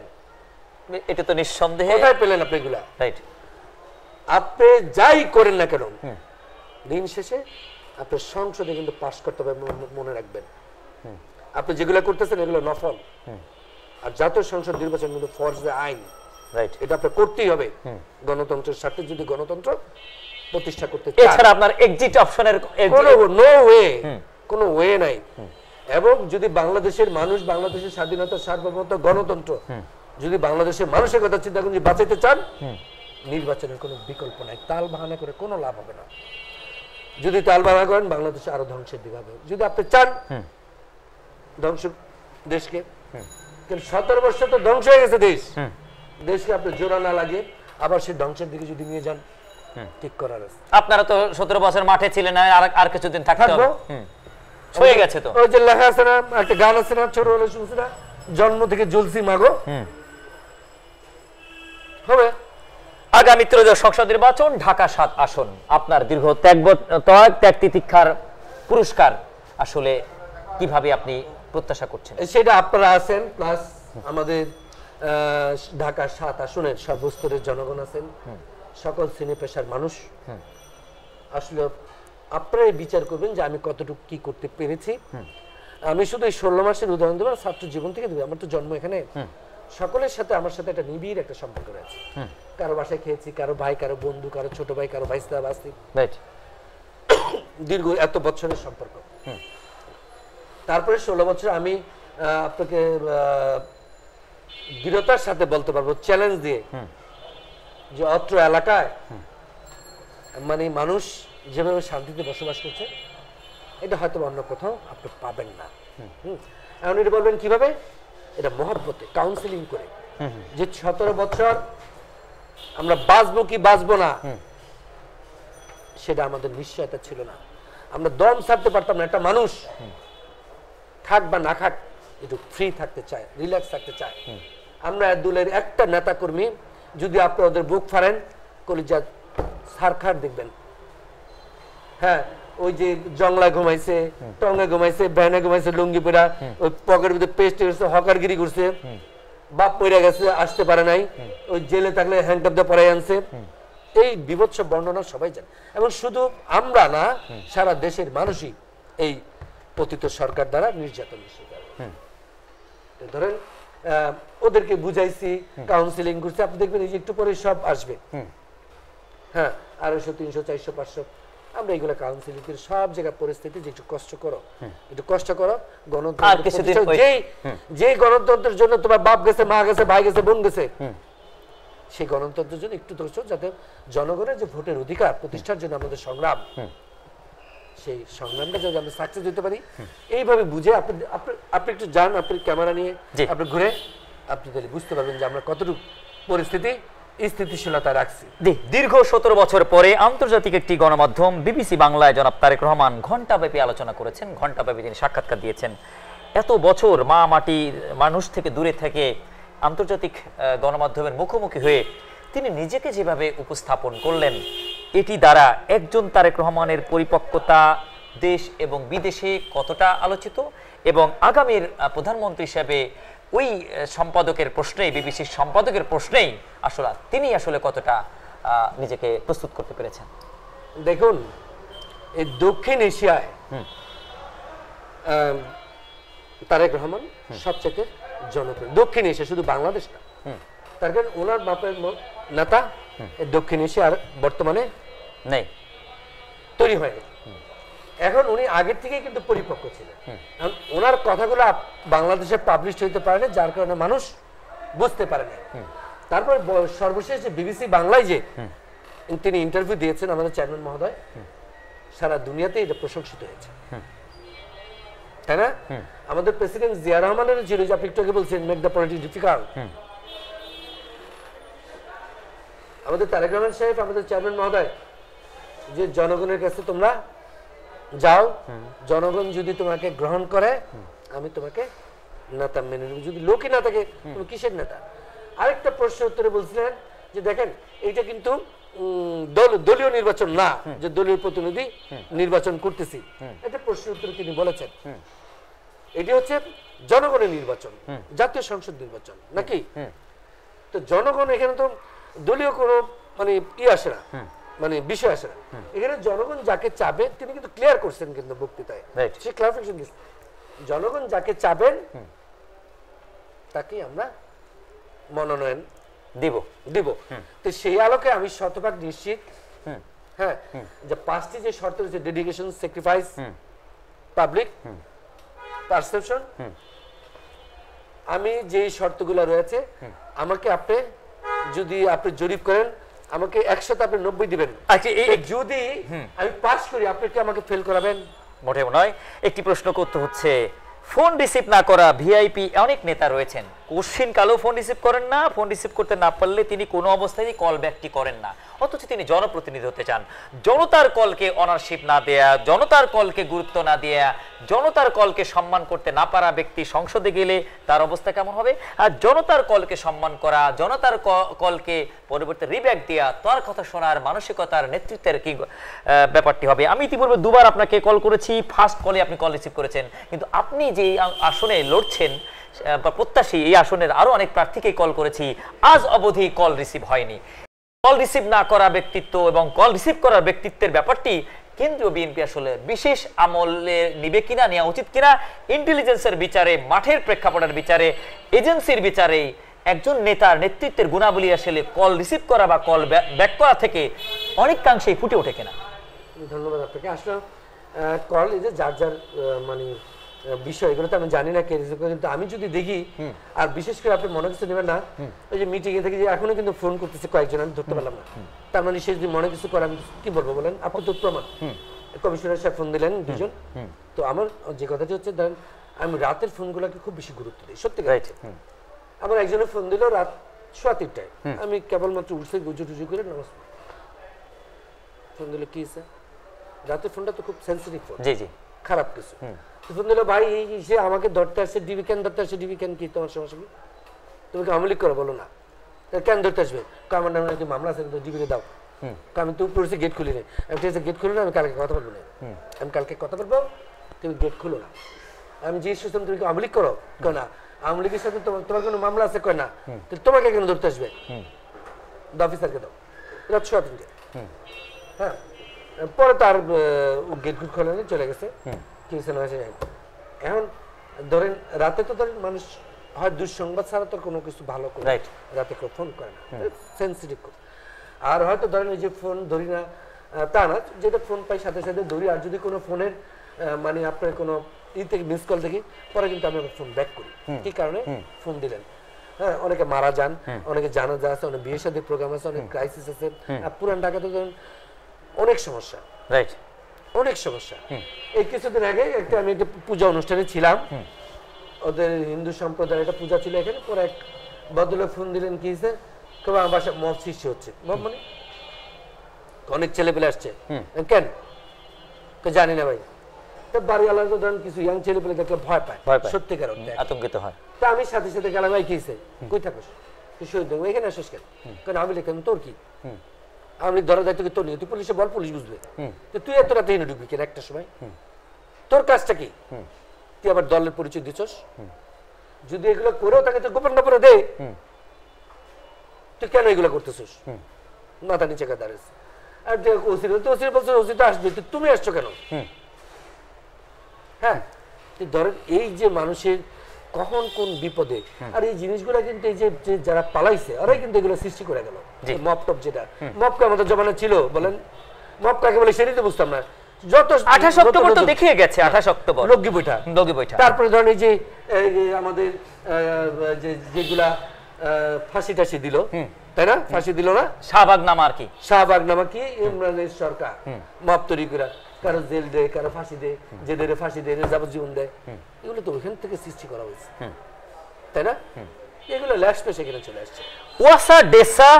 এটা তো নিঃসন্দেহে। কোথায় পেলেন আপনি এগুলা? রাইট, আপনি যাই করেন না কেন, দিন শেষে আপনার সংসদে কিন্তু পাস করতে হবে, মনে রাখবেন। আপনি যেগুলো করতেছেন এগুলো নফল, আর জাতীয় সংসদ নির্বাচন কিন্তু ফরজে আইন। রাইট, এটা আপনার করতেই হবে গণতন্ত্রের স্বার্থে, যদি গণতন্ত্র প্রতিষ্ঠা করতে চান। এছাড়া আপনার এক্সিট অপশনের কোনো ওয়ে নাই। এবং যদি বাংলাদেশের মানুষ, বাংলাদেশের স্বাধীনতা, সার্বভৌমত্ব, গণতন্ত্র যদি বাংলাদেশের মানুষের কথা চিন্তা করে বাঁচাইতে চান, নির্বাচনের কোনো বিকল্প নাই। তাল বাহানা করে কোনো লাভ হবে না। যদি তাল বাহানা করেন বাংলাদেশে আরো ধ্বংসের দিকে হবে। যদি আপনি চান ধ্বংস দেশকে, 17 বছর তো ধ্বংস হয়ে গেছে দেশকে আপনি জোড়া না লাগে আবার সেই ধ্বংসের দিকে যদি নিয়ে যান, ঠিক করার আছে। আপনারা তো 17 বছর মাঠে ছিলেন, আর কিছুদিন থাকতে হবে, হয়ে গেছে তো। ওই যে লেখা আছে না, একটা গান আছে না, ছোট হলে শুনছি না, জন্ম থেকে জ্বলছি মাগো, হবে। আগামী ত্রয়োদশ সংসদ নির্বাচন, ঢাকা 7 আসন, আপনার দীর্ঘ ত্যাগ তিতিক্ষার পুরস্কার আসলে কিভাবে আপনি প্রত্যাশা করছেন? সেটা আপনারা আছেন, প্লাস আমাদের ঢাকা 7 আসনের সর্বস্তরের জনগণ আছেন, সকল শ্রেণী পেশার মানুষ। আসলে আপনারাই বিচার করবেন যে আমি কতটুকু কি করতে পেরেছি। আমি শুধু এই 16 মাসের উদাহরণ দেবো, ছাত্র জীবন থেকে দেবো। আমার তো জন্ম এখানে, সকলের সাথে আমার সাথে একটা নিবিড় একটা সম্পর্ক রয়েছে। কারো বাসায় খেয়েছি, কারো ভাই, কারো বন্ধু, কারো ছোট ভাই, কারো ভাইস্তা বাস্তি, দীর্ঘ এত বছরের সম্পর্ক। তারপরে 16 বছর আমি আপনাকে দৃঢ়তার সাথে বলতে পারবো, চ্যালেঞ্জ দিয়ে, যে অত্র এলাকায় মানে মানুষ যেভাবে শান্তিতে বসবাস করছে, এটা হয়তো অন্য কোথাও আপনি পাবেন না। এখন এটা বলবেন কিভাবে? এটা মহব্বতে, কাউন্সিলিং করে, যে 17 বছর আমরা বাঁচবো কি বাঁচবো না সেটা আমাদের নিশ্চয়তা ছিল না। আমরা দম ছাড়তে পারতাম না। একটা মানুষ খাক বা না খাক একটু ফ্রি থাকতে চায়, রিল্যাক্স থাকতে চায়। আমরা দলের একটা নেতা কর্মী যদি আপনি ওদের বুক ফাড়েন, কলিজা সারখার দেখবেন। হ্যাঁ, ওই যে জংলা ঘুমাইছে, টঙ্গে ঘুমাইছে, ব্যানে ঘুমাইছে, লুঙ্গি পরা, ওই পকেটের ভিতরে পেস্ট করছে, হকারগিরি করছে, বাপ পড়ে গেছে, আসতে পারে নাই, ওই জেলে থাকলে হ্যান্ডকাপ দিয়ে পড়াই আনছে। এই বিভৎস বর্ণনা সবাই জানে। এবং শুধু আমরা না, সারা দেশের মানুষই এই পতিত সরকার দ্বারা নির্যাতনের শিকার। ধরেন ওদেরকে বুঝাইছি, কাউন্সিলিং করছি, আপনি দেখবেন এই যে একটু পরে সব আসবে, হ্যাঁ 250, 300, 400, 500, আমরা এইগুলো কাউন্সিলিং করে সব জায়গায় পরিস্থিতি যে একটু কষ্ট করো, একটু কষ্ট করো, গণতন্ত্র যেই গণতন্ত্রের জন্য তোমার বাপ গেছে, মা গেছে, ভাই গেছে, বোন গেছে, সেই গণতন্ত্রের জন্য একটু ধৈর্য, যাতে জনগণের যে ভোটের অধিকার প্রতিষ্ঠার জন্য আমাদের সংগ্রাম, সেই সংগ্রামটা যদি আমরা সাকসেস দিতে পারি, এইভাবে বুঝে আপনি একটু যান, আপনি ক্যামেরা নিয়ে আপনি ঘুরে আপনি তাহলে বুঝতে পারবেন যে আমরা কতটুকু পরিস্থিতি স্থিতিশীলতা রাখছি। দীর্ঘ 17 বছর পরে আন্তর্জাতিক একটি গণমাধ্যম বিবিসি বাংলায় জনাব তারেক রহমান ঘণ্টাব্যাপী আলোচনা করেছেন, ঘণ্টাব্যাপী তিনি সাক্ষাৎকার দিয়েছেন। এত বছর মা মাটির মানুষ থেকে দূরে থেকে আন্তর্জাতিক গণমাধ্যমের মুখোমুখি হয়ে তিনি নিজেকে যেভাবে উপস্থাপন করলেন, এটি দ্বারা একজন তারেক রহমানের পরিপক্কতা দেশ এবং বিদেশে কতটা আলোচিত, এবং আগামীর প্রধানমন্ত্রী হিসেবে ওই সম্পাদকের প্রশ্নেই, বিবিসির সম্পাদকের প্রশ্নেই আসলে তিনি আসলে কতটা নিজেকে প্রস্তুত করতে পেরেছেন। দেখুন, এই দক্ষিণ এশিয়ায় তারেক রহমান সবচেয়ে জনপ্রিয়, দক্ষিণ এশিয়া, শুধু বাংলাদেশ না। তার কারণ ওনার বাপের নেতা দক্ষিণ এশিয়ার বর্তমানে নেই, তৈরি হয়নি। এখন উনি আগের থেকেই কিন্তু পরিপক্ক ছিলেন, ওনার কথাগুলো বাংলাদেশে পাবলিশ হইতে পারে না, যার কারণে মানুষ বুঝতে পারে না। তারপর সর্বশেষ বিবিসি বাংলায় যে তিনি ইন্টারভিউ দিয়েছেন আমাদের চেয়ারম্যান মহোদয়, সারা দুনিয়াতে এটা প্রশংসিত হয়েছে, তাই না? আমাদের প্রেসিডেন্ট জিয়া রহমানের ছিল যে আপনি একটু আগে বলছেন মেক দ্য পলিটিক্স ডিফিকাল্ট, আমাদের তারেক রহমান সাহেব, আমাদের চেয়ারম্যান মহোদয়, যে জনগণের কাছে তোমরা যাও, জনগণ যদি তোমাকে গ্রহণ করে আমি তোমাকে নেতা মেনে নেব, যদি লোকই না থাকে তুমি কিসের নেতা? আরেকটা প্রশ্নের উত্তরে বলছিলেন যে দেখেন এইটা কিন্তু দলীয় নির্বাচন না, যে দলীয় প্রতিনিধি নির্বাচন করতেছি, এটা প্রশ্নের উত্তরে তিনি বলেছেন এটি হচ্ছে জনগণের নির্বাচন, জাতীয় সংসদ নির্বাচন নাকি? তো জনগণ এখানে তো দলীয় কোনো মানে আসে না, মানে বিষয় আসে না, এখানে জনগণ যাকে চাবে তিনি কিন্তু ক্লিয়ার করছেন কিন্তু বক্তৃতায়, সে ক্লারিফিকেশন দিচ্ছে, জনগণ যাকে চাবেন তাকে আমরা মনোনয়ন দিব। তো সেই আলোকে আমি শতভাগ নিশ্চিত, হ্যাঁ, যে 5টি যে শর্ত রয়েছে, ডেডিকেশন, স্যাক্রিফাইস, পাবলিক পারসেপশন, আমি যে শর্তগুলো রয়েছে আমাকে আপনি যদি আপনি জরিপ করেন আমাকে 100তে আপনি 90 দিবেন। আচ্ছা, যদি আমি পাস করি আপনি কি আমাকে ফেল করাবেন? মোটেও নয়। একটি প্রশ্ন করতে হচ্ছে, ফোন রিসিভ না করা ভিআইপি অনেক নেতা রয়েছেন, কোশ্চিন কালো ফোন রিসিভ করেন না, ফোন রিসিভ করতে না পারলে তিনি কোনো অবস্থায় কল ব্যাকটি করেন না, অথচ তিনি জনপ্রতিনিধি হতে চান। জনতার কলকে অনারশিপ না দেয়া, জনতার কলকে গুরুত্ব না দেয়া, জনতার কলকে সম্মান করতে না পারা ব্যক্তি সংসদে গেলে তার অবস্থা কেমন হবে? আর জনতার কলকে সম্মান করা, জনতার কলকে পরিবর্তে রিব্যাক দেয়া, তার কথা শোনার মানসিকতার নেতৃত্বের কি ব্যাপারটি হবে? আমি ইতিপূর্বে দুবার আপনাকে কল করেছি, ফার্স্ট কলে আপনি কল রিসিভ করেছেন, কিন্তু আপনি যে আসনে লড়ছেন বা প্রত্যাশী, এই আসনের আরো অনেক প্রার্থীকে কল করেছি, আজ অবধি কল রিসিভ হয়নি। কল রিসিভ না করা ব্যক্তিত্ব এবং কল রিসিভ করার ব্যক্তিত্বের ব্যাপারটি কেন্দ্রীয় বিএনপি আসলে বিশেষ আমলে নিবে কিনা, নেওয়া উচিত কিনা, ইন্টেলিজেন্সের বিচারে, মাঠের প্রেক্ষাপটের বিচারে, এজেন্সির বিচারে একজন নেতার নেতৃত্বের গুণাবলী আসলে কল রিসিভ করা বা কল ব্যাক করা থেকে অনেকাংশেই ফুটে ওঠে কিনা? ধন্যবাদ আপনাকে। আসলে কল এই যে যার যার মানে বিষয়, এগুলো তো আমি জানি না কে রিসিভ করে, কিন্তু আমি যদি দেখি, আর বিশেষ করে আপনি মনে কিছু নেবেন না, ওই যে মিটিং এ থেকে যে এখনো কিন্তু ফোন করতেছে কয়েকজন, আমি ধরতে পারলাম না, তার মানে সে যদি মনে কিছু করে আমি কি বলবো বলেন? আপনি তো প্রমাণ, কমিশনার সাহেব ফোন দিলেন দুজন, তো আমার যে কথাটি হচ্ছে ধরেন আমি রাতের ফোনগুলোকে খুব বেশি গুরুত্ব দিই, সত্যি কথা। আমার একজনের ফোন দিল রাত 3:15টায়, আমি কেবলমাত্র উঠছে গুজু টুজু করে নামাজ ফোন দিল, কি স্যার? রাতের ফোনটা তো খুব সেন্সিটিভ ফোন, জি জি, খারাপ কিছু ফোন দিল, ভাই সে আমাকে ধরতে আসছে, ডিবি কেন ধরতে আসছে, ডিবি কেন, কি তোমার সমস্যা কি? তুমি কি আমলিক করো? বলো না, কেন ধরতে আসবে? আমার নামে নাকি মামলা আছে, ডিবিকে দাও। আমি তো উপরে গেট খুলি নাই, আমি ঠিক আছে গেট খুলো না, আমি কালকে কথা বলবো না, আমি কালকে কথা বলবো, তুমি গেট খুলো না। আমি জিজ্ঞেস করছিলাম তুমি কি আমলিক করো? কেন না, আমলিকের সাথে তোমার কোনো মামলা আছে? কয় না। তোমাকে কেন ধরতে আসবে? অফিসারকে দাও। রাত 3:15। হ্যাঁ, পরে তার গেট খোলা চলে গেছে, কিছু না হয়েছে। এখন ধরেন রাতে তো ধরেন মানুষ হয় দুঃসংবাদ ছাড়া তো কোনো কিছু ভালো করে রাতে কেউ ফোন করে না, সেন্সিটিভ। আর হয়তো ধরেন এই যে ফোন ধরি না তা না, যেটা ফোন পাই সাথে সাথে ধরি। আর যদি কোনো ফোনের মানে আপনার কোনো থেকে মিস কল দেখি, পরে কিন্তু আমি আবার ফোন ব্যাক করি। কি কারণে ফোন দিলেন? হ্যাঁ, অনেকে মারা যান, অনেকে জানাজা আছে, অনেক বিয়ে শাদীর প্রোগ্রাম আছে, অনেক ক্রাইসিস আছে। আর পুরান ঢাকাতে ধরেন অনেক সমস্যা, রাইট, অনেক সমস্যা। এই কিছুদিন আগে আমি একটা পূজা অনুষ্ঠানে ছিলাম, ওদের হিন্দু সম্প্রদায়ের একটা পূজা ছিল এখানে। পরে এক ভদ্রলোক ফোন দিলেন, কি হয়েছে? আমার বাসায় মব সৃষ্টি হচ্ছে। মব মানে অনেক ছেলে পেলে আসছে। কেন? জানি না ভাই। তো বাড়িওয়ালা তো ধরেন কিছু ইয়াং ছেলে পেলে দেখলে ভয় পায়, সত্যিকার আতঙ্কিত হয়। তা আমি সাথে সাথে গেলাম, ভাই কি হয়েছে? কই থাকোস? তুই শহীদ এখানে আসিস কেন? কেন আমি লিখলাম তোর কি? আমি ধরা দায়িত্ব তোর নিয়ে, তুই পুলিশে বল, পুলিশ বুঝবে। তো তুই এত রাতে এনে ঢুকবি কেন একটা সময়? তোর কাজটা কি? তুই আবার দলের পরিচয় দিচ্ছস। যদি এগুলো করেও তাকে তো গোপন গোপনে দে, তুই কেন এগুলো করতেছিস? মাথা নিচে দাঁড়িয়েছে। আর ওসির বলছে ওসি তো আসবে, তুমি আসছো কেন? হ্যাঁ, ধরেন এই যে মানুষের কখন কোন বিপদে, আর এই জিনিসগুলো কিন্তু এই যে যারা পালাইছে ওরাই কিন্তু এগুলো সৃষ্টি করে গেল। মপ টপ যেটা মপকে আমাদের জমানা ছিল, বলেন মপ কাকে বলে সেটাই তো বুঝতাম না। যত 28 অক্টোবর তো দেখিয়ে গেছে, 28 অক্টোবর লগি বৈঠা। তারপরে ধরেন এই যে আমাদের যেগুলা ফাঁসি টাসি দিল, তাই না? ফাঁসি দিল না, শাহবাগ নামা কি ইমরানের সরকার মপ তৈরি করে কারো জেল দেয়, কারো ফাঁসি দেয়, জেলের ফাঁসি দেয়, যাবজ্জীবন দেয়। এগুলো তো ওইখান থেকে সৃষ্টি করা হয়েছে, তাই না? এগুলো ল্যাশ পেশে এখানে চলে আসছে। ওয়াসা ডেসা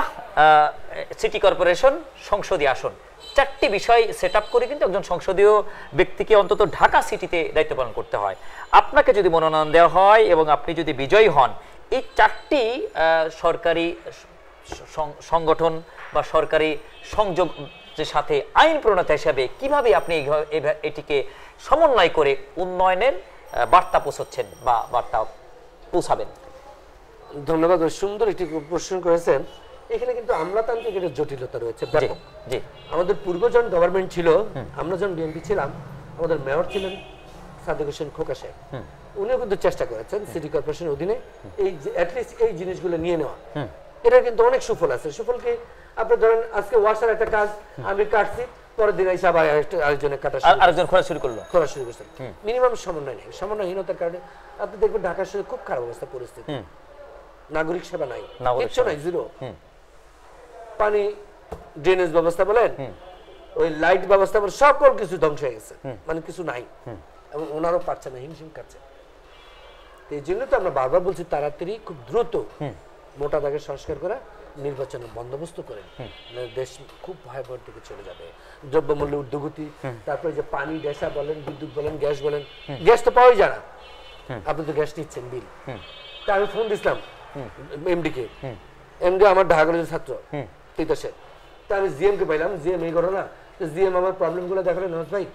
সিটি কর্পোরেশন সংসদীয় আসন, 4টি বিষয় সেট আপ করে কিন্তু একজন সংসদীয় ব্যক্তিকে অন্তত ঢাকা সিটিতে দায়িত্ব পালন করতে হয়। আপনাকে যদি মনোনয়ন দেওয়া হয় এবং আপনি যদি বিজয়ী হন, এই 4টি সরকারি সংগঠন বা সরকারি সংযোগ সাথে আইন প্রণেতা হিসাবে কিভাবে আপনি এটিকে সমন্বয় করে উন্নয়নের বার্তা পৌঁছাচ্ছেন বা বার্তা পৌঁছাবেন? ধন্যবাদ, সুন্দর একটি প্রশ্ন করেছেন। এখানে কিন্তু আমলাতান্ত্রিক একটা জটিলতা রয়েছে। আমাদের পূর্বজন গভর্নমেন্ট ছিল, আমরা যখন বিএনপি ছিলাম, আমাদের মেয়র ছিলেন সাদেক হোসেন খোকা সাহেব। উনিও কিন্তু চেষ্টা করেছেন সিটি কর্পোরেশনের অধীনে এই অ্যাটলিস্ট এই জিনিসগুলো নিয়ে নেওয়া। এটা কিন্তু অনেক সুফল আছে। সুফল কি? আপনি ধরেন আজকে ওয়াশার একটা কাজ আমি কাটছি, পরের দিন এসে আবার আরেকজনের কাটা, আরেকজন খোঁড়া শুরু করছেন। মিনিমাম সমন্বয় নেই। সমন্বয়হীনতার কারণে আপনি দেখবেন ঢাকা শহরে খুব খারাপ অবস্থা, পরিস্থিতি। নাগরিক সেবা নাই, কিচ্ছু নাই, জিরো। পানি, ড্রেনেজ ব্যবস্থা বলেন, ওই লাইট ব্যবস্থা বলেন, সকল কিছু ধ্বংস হয়ে গেছে, মানে কিছু নাই। এবং ওনারও পারছে না, হিমশিম কাটছে। এই জন্য তো আমরা বারবার বলছি তাড়াতাড়ি খুব দ্রুত মোটা দাগের সংস্কার করা, নির্বাচনের বন্দোবস্ত করে, দেশ খুব ভয়াবহ দিকে চলে যাবে। দ্রব্যমূল্য ঊর্ধ্বগতি, তারপরে যে পানি, ডেসা বলেন, বিদ্যুৎ বলেন, গ্যাস বলেন, গ্যাস তো পাওয়াই যায় না। আপনি তো গ্যাস নিচ্ছেন বিল। তা আমি ফোন দিছিলাম এমডি কে, এমডি আমার ঢাকা কলেজের ছাত্র তিতাসের। তা আমি জিএম কে পাইলাম, জিএম এই ঘটনা, জিএম আমার প্রবলেম গুলো দেখালেন, নওয়াজ ভাই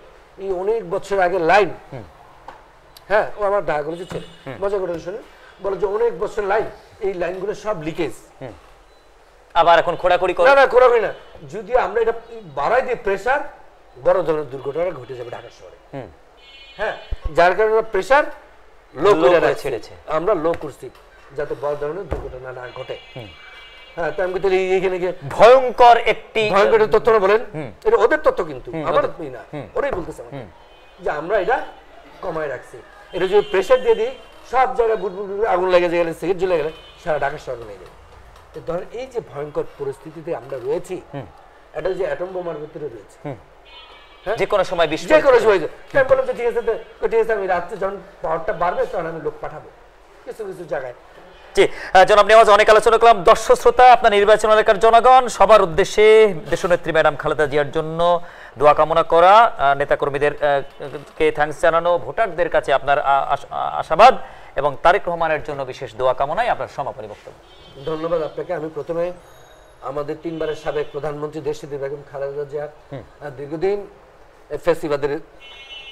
এই অনেক বছর আগে লাইন, হ্যাঁ ও আমার ঢাকা কলেজের ছেলে, মজা করে শুনে বলে যে অনেক বছর লাইন, এই লাইনগুলো সব লিকেজ, আবার এখন খোঁড়াখুড়ি করে। না খোঁড়াখুড়ি না, যদি আমরা এটা বাড়াই দিই প্রেসার, বড় ধরনের দুর্ঘটনা ঘটে যাবে ঢাকা শহরে। হ্যাঁ, যার কারণে প্রেসার লো করে ছেড়েছে, আমরা লো করছি যাতে বড় ধরনের দুর্ঘটনা না ঘটে। হ্যাঁ, তো আমি তাহলে এইখানে গিয়ে ভয়ঙ্কর তথ্য বলেন, এটা ওদের তথ্য কিন্তু আমার না, ওরাই বলতেছে আমাকে যে আমরা এটা কমায় রাখছি। এটা যদি প্রেসার দিয়ে দিই, সব জায়গায় বুটবুট আগুন লেগে গেলে, সিগারেট জ্বলে গেলে সারা ঢাকা শহর লেগে যাবে। ধরেন এই যে ভয়ঙ্কর পরিস্থিতিতে আমরা রয়েছি, এটা যে অ্যাটম বোমার ভিতরে রয়েছে, যে কোনো সময় ঠিক আছে, আমি রাত্রে যখন পাওয়ারটা বাড়বে তখন আমি লোক পাঠাবো কিছু কিছু জায়গায়। জি, জনাব নেওয়াজ, অনেক আলোচনা করলাম। দর্শক শ্রোতা, আপনার নির্বাচন এলাকার জনগণ সবার উদ্দেশ্যে দেশনেত্রী ম্যাডাম খালেদা জিয়ার জন্য দোয়া কামনা করা, নেতাকর্মীদেরকে থ্যাঙ্কস জানানো, ভোটারদের কাছে আপনার আশাবাদ এবং তারেক রহমানের জন্য বিশেষ দোয়া কামনায় আপনার সমাপনী বক্তব্য। ধন্যবাদ আপনাকে। আমি প্রথমে আমাদের 3 বারের সাবেক প্রধানমন্ত্রী দেশনেত্রী বেগম খালেদা জিয়া দীর্ঘদিন ফেসিবাদের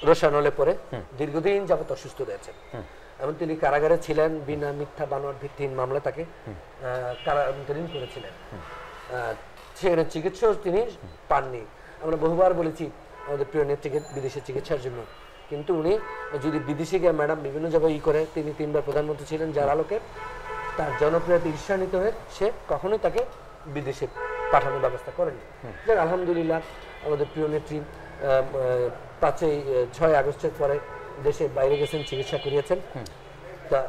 রোশানলে পরে দীর্ঘদিন যাবত অসুস্থ রয়েছেন এবং তিনি কারাগারে ছিলেন। বিনা মিথ্যা বানোয়াট ভিত্তিহীন মামলা তাকে কারান্তরীণ করেছিলেন। সেখানে চিকিৎসাও তিনি পাননি। আমরা বহুবার বলেছি আমাদের প্রিয় নেত্রীকে বিদেশে চিকিৎসার জন্য, কিন্তু উনি যদি বিদেশে গিয়ে ম্যাডাম বিভিন্ন জায়গায় করে, তিনি 3বার প্রধানমন্ত্রী ছিলেন, যার আলোকে তার জনপ্রিয়তা ঈর্ষান্বিত হয়ে সে কখনোই তাকে বিদেশে পাঠানোর ব্যবস্থা করেনি। যাক আলহামদুলিল্লাহ আমাদের প্রিয় নেত্রী 6 আগস্টের পরে দেশের বাইরে গেছেন, চিকিৎসা করিয়েছেন। তা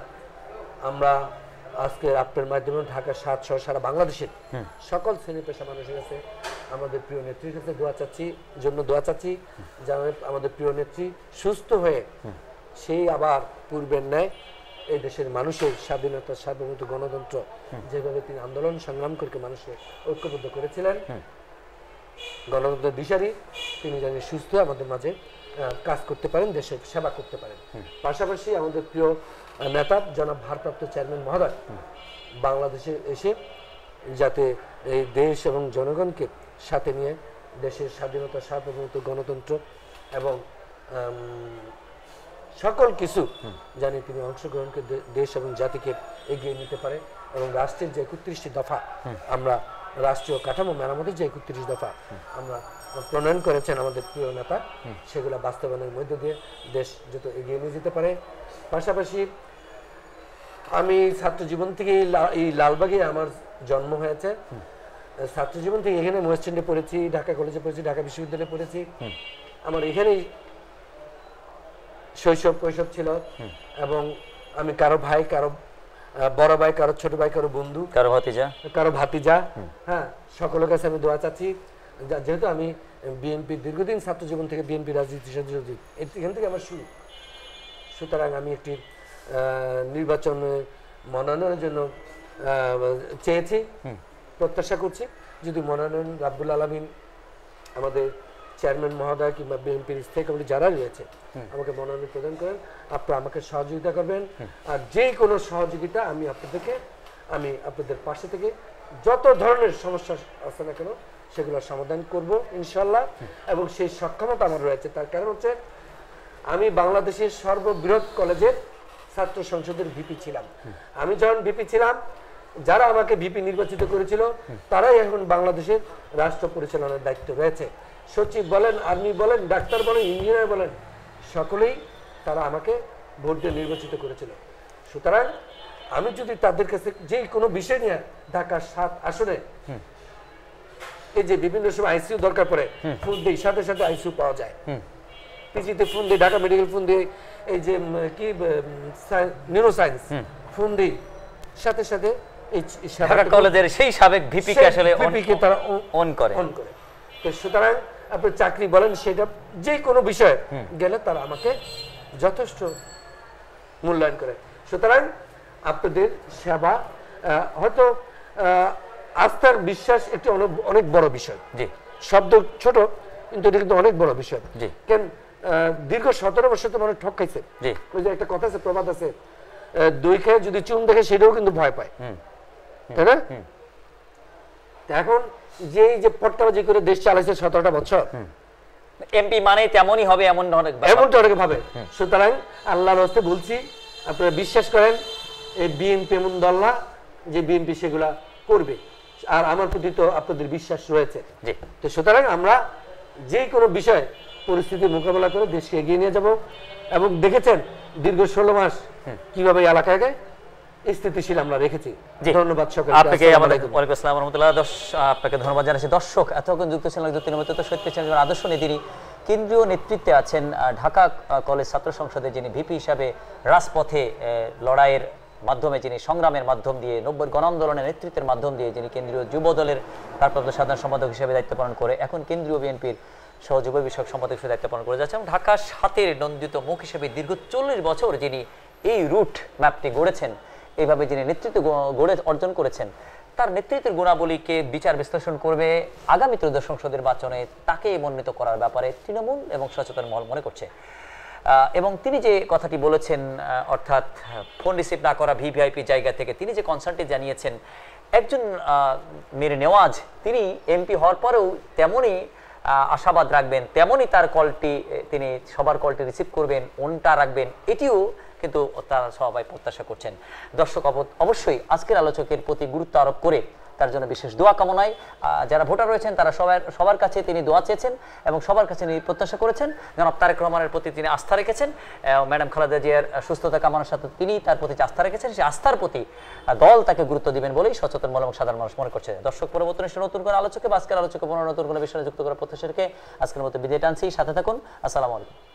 আমরা আজকে আপনার মাধ্যমে ঢাকা 7 সহ সারা বাংলাদেশের সকল শ্রেণী পেশা মানুষের কাছে আমাদের প্রিয় নেত্রীর কাছে দোয়া চাচ্ছি যেন আমাদের প্রিয় নেত্রী সুস্থ হয়ে সেই আবার পূর্বের ন্যায় এই দেশের মানুষের স্বাধীনতা, সার্বভৌমত্ব, গণতন্ত্র যেভাবে তিনি আন্দোলন সংগ্রাম করে মানুষকে ঐক্যবদ্ধ করেছিলেন, গণতন্ত্রের দিশারি, তিনি যেন সুস্থ আমাদের মাঝে কাজ করতে পারেন, দেশের সেবা করতে পারেন। পাশাপাশি আমাদের প্রিয় নেতা জনাব ভারপ্রাপ্ত চেয়ারম্যান মহোদয় বাংলাদেশে এসে যাতে এই দেশ এবং জনগণকে সাথে নিয়ে দেশের স্বাধীনতা, সার্বভৌমত্ব, গণতন্ত্র এবং সকল কিছু জানি তিনি অংশগ্রহণকে দেশ এবং জাতিকে এগিয়ে নিতে পারে এবং রাষ্ট্রের যে 31টি দফা আমরা রাষ্ট্রীয় কাঠামো মেরামতের যে 31 দফা আমরা প্রণয়ন করেছেন আমাদের প্রিয় নেতা, সেগুলো বাস্তবায়নের মধ্য দিয়ে দেশ যত এগিয়ে নিয়ে যেতে পারে। পাশাপাশি আমি ছাত্র জীবন থেকে এই লালবাগে আমার জন্ম হয়েছে, ছাত্র জীবন থেকে এখানে মহেশচন্ডে পড়েছি, ঢাকা কলেজে পড়েছি, ঢাকা বিশ্ববিদ্যালয়ে পড়েছি, আমার এখানেই শৈশব কৈশব ছিল এবং আমি কারো ভাই, কারো বড় ভাই, কারো ছোট ভাই, কারো বন্ধু, কারো ভাতিজা, হ্যাঁ, সকলের কাছে আমি দোয়া চাচ্ছি। যেহেতু আমি বিএনপি দীর্ঘদিন ছাত্র জীবন থেকে বিএনপি রাজনীতির সাথে জড়িত, এখান থেকে আমার শুরু, সুতরাং আমি একটি নির্বাচনে মনোনয়নের জন্য চেয়েছি, প্রত্যাশা করছি যদি মনোনয়ন রাব্বুল আলামিন আমাদের চেয়ারম্যান মহোদয় কিংবা বিএনপির স্থায়ী কমিটি যারা রয়েছে আমাকে মনোনয়ন প্রদান করেন, আপনারা আমাকে সহযোগিতা করবেন। আর যে কোনো সহযোগিতা আমি আপনাদের পাশে থেকে যত ধরনের সমস্যা আছে না কেন সেগুলোর সমাধান করব ইনশাল্লাহ, এবং সেই সক্ষমতা আমার রয়েছে। তার কারণ হচ্ছে আমি বাংলাদেশের সর্ববৃহৎ কলেজের ছাত্র সংসদের ভিপি ছিলাম। আমি যখন ভিপি ছিলাম, যারা আমাকে ভিপি নির্বাচিত করেছিল তারাই এখন বাংলাদেশের রাষ্ট্র পরিচালনার দায়িত্ব রয়েছে। সচিব বলেন, আর্মি বলেন, ডাক্তার বলেন, ইঞ্জিনিয়ার বলেন, সকলেই তারা আমাকে ভোট দিয়ে নির্বাচিত করেছিল। সুতরাং আমি যদি তাদের কাছে যে কোনো বিষয় নিয়ে ঢাকা 7 আসনে এই যে বিভিন্ন সময় আইসিইউ দরকার পড়ে, ফোন দিই, সাথে সাথে আইসিইউ পাওয়া যায়, পিজিতে ফোন দিই, ঢাকা মেডিকেল ফোন দিই, এই যে কি নিউরো সায়েন্স ফোন দিই, সাথে সাথে এই ঢাকা কলেজের সেই সাবেক ভিপিকে আসলে তারা অন করে। তো সুতরাং আপনি চাকরি বলেন, সেটা যে কোনো বিষয়ে গেলে তারা আমাকে যথেষ্ট মূল্যায়ন করে। সুতরাং আপনাদের সেবা হয়তো আস্থার বিশ্বাস একটি অনেক বড় বিষয়, শব্দ ছোট কিন্তু এটা কিন্তু অনেক বড় বিষয়। কেন দীর্ঘ 17 বছর তো মানুষ ঠক খাইছে। ওই যে একটা কথা আছে, প্রবাদ আছে, দই খেয়ে যদি চুন দেখে সেটাও কিন্তু ভয় পায়, তাই না? এখন যে পট্টাবাজি করে দেশ চালাইছে 17টা বছর, এমপি মানে তেমনই হবে এমনটা অনেকে ভাবে। সুতরাং আল্লাহর হস্তে বলছি, আপনারা বিশ্বাস করেন এই বিএনপি এমন দল না যে বিএনপি সেগুলা করবে, আর আমার প্রতি তো আপনাদের বিশ্বাস রয়েছে। তো সুতরাং আমরা যে কোনো বিষয় পরিস্থিতি মোকাবেলা করে দেশকে এগিয়ে নিয়ে যাব। এবং দেখেছেন দীর্ঘ 16 মাস কিভাবে এলাকায় স্থিতিশীল আমরা রেখেছি। ধন্যবাদ সকলকে। আপনাকে আমাদের ওয়ালাইকুম আসসালাম ওয়া রাহমাতুল্লাহ। আপনাকে ধন্যবাদ জানাচ্ছি। দর্শক এতক্ষণ যুক্ত ছিলেন তৃণমূল শহীদ প্রেসিডেন্ট আদর্শ নেত্রী কেন্দ্রীয় নেতৃত্বে আছেন ঢাকা কলেজ ছাত্র সংসদে যিনি ভিপি হিসাবে রাজপথে লড়াইয়ের মাধ্যমে, যিনি সংগ্রামের মাধ্যম দিয়ে 90 গণ আন্দোলনের নেতৃত্বের মাধ্যম দিয়ে যিনি কেন্দ্রীয় যুব দলের ভারপ্রাপ্ত সাধারণ সম্পাদক হিসেবে দায়িত্ব পালন করে এখন কেন্দ্রীয় বিএনপির সহযোগী বিষয়ক সম্পাদক হিসেবে দায়িত্ব পালন করে যাচ্ছেন, এবং ঢাকা 7-এর নন্দিত মুখ হিসেবে দীর্ঘ 40 বছর যিনি এই রুট ম্যাপটি গড়েছেন, এইভাবে যিনি নেতৃত্ব অর্জন করেছেন, তার নেতৃত্বের গুণাবলীকে বিচার বিশ্লেষণ করবে আগামী ত্রয়োদশ সংসদ নির্বাচনে তাকে মনোনীত করার ব্যাপারে তৃণমূল এবং সচেতন মহল মনে করছে। এবং তিনি যে কথাটি বলেছেন, অর্থাৎ ফোন রিসিভ না করা ভিভিআইপি জায়গা থেকে তিনি যে কনসার্নটি জানিয়েছেন, একজন মীর নেওয়াজ তিনি এমপি হওয়ার পরেও তেমনই আশাবাদ রাখবেন, তেমনই তার কলটি তিনি সবার কলটি রিসিভ করবেন, ওনটা রাখবেন, এটিও কিন্তু তারা সবাই প্রত্যাশা করছেন। দর্শক অবশ্যই আজকের আলোচকের প্রতি গুরুত্ব আরোপ করে তার জন্য বিশেষ দোয়া কামনায় যারা ভোটার রয়েছেন তারা সবার কাছে তিনি দোয়া চেয়েছেন এবং সবার কাছে তিনি প্রত্যাশা করেছেন জনাব তারেক রহমানের প্রতি তিনি আস্থা রেখেছেন, ম্যাডাম খালেদা জিয়ার সুস্থতা কামনার সাথে তিনি তার প্রতি আস্থা রেখেছেন, সেই আস্থার প্রতি দল তাকে গুরুত্ব দিবেন বলেই সচেতন মন এবং সাধারণ মানুষ মনে করছে। দর্শক, পরবর্তী নতুন করে আলোচকে বা আজকের আলোচকে পুনঃ নতুন কোনো বিষয়ে যুক্ত করার প্রত্যাশা রেখে আজকের মতো বিদায় টানছি। সাথে থাকুন। আসসালামু আলাইকুম।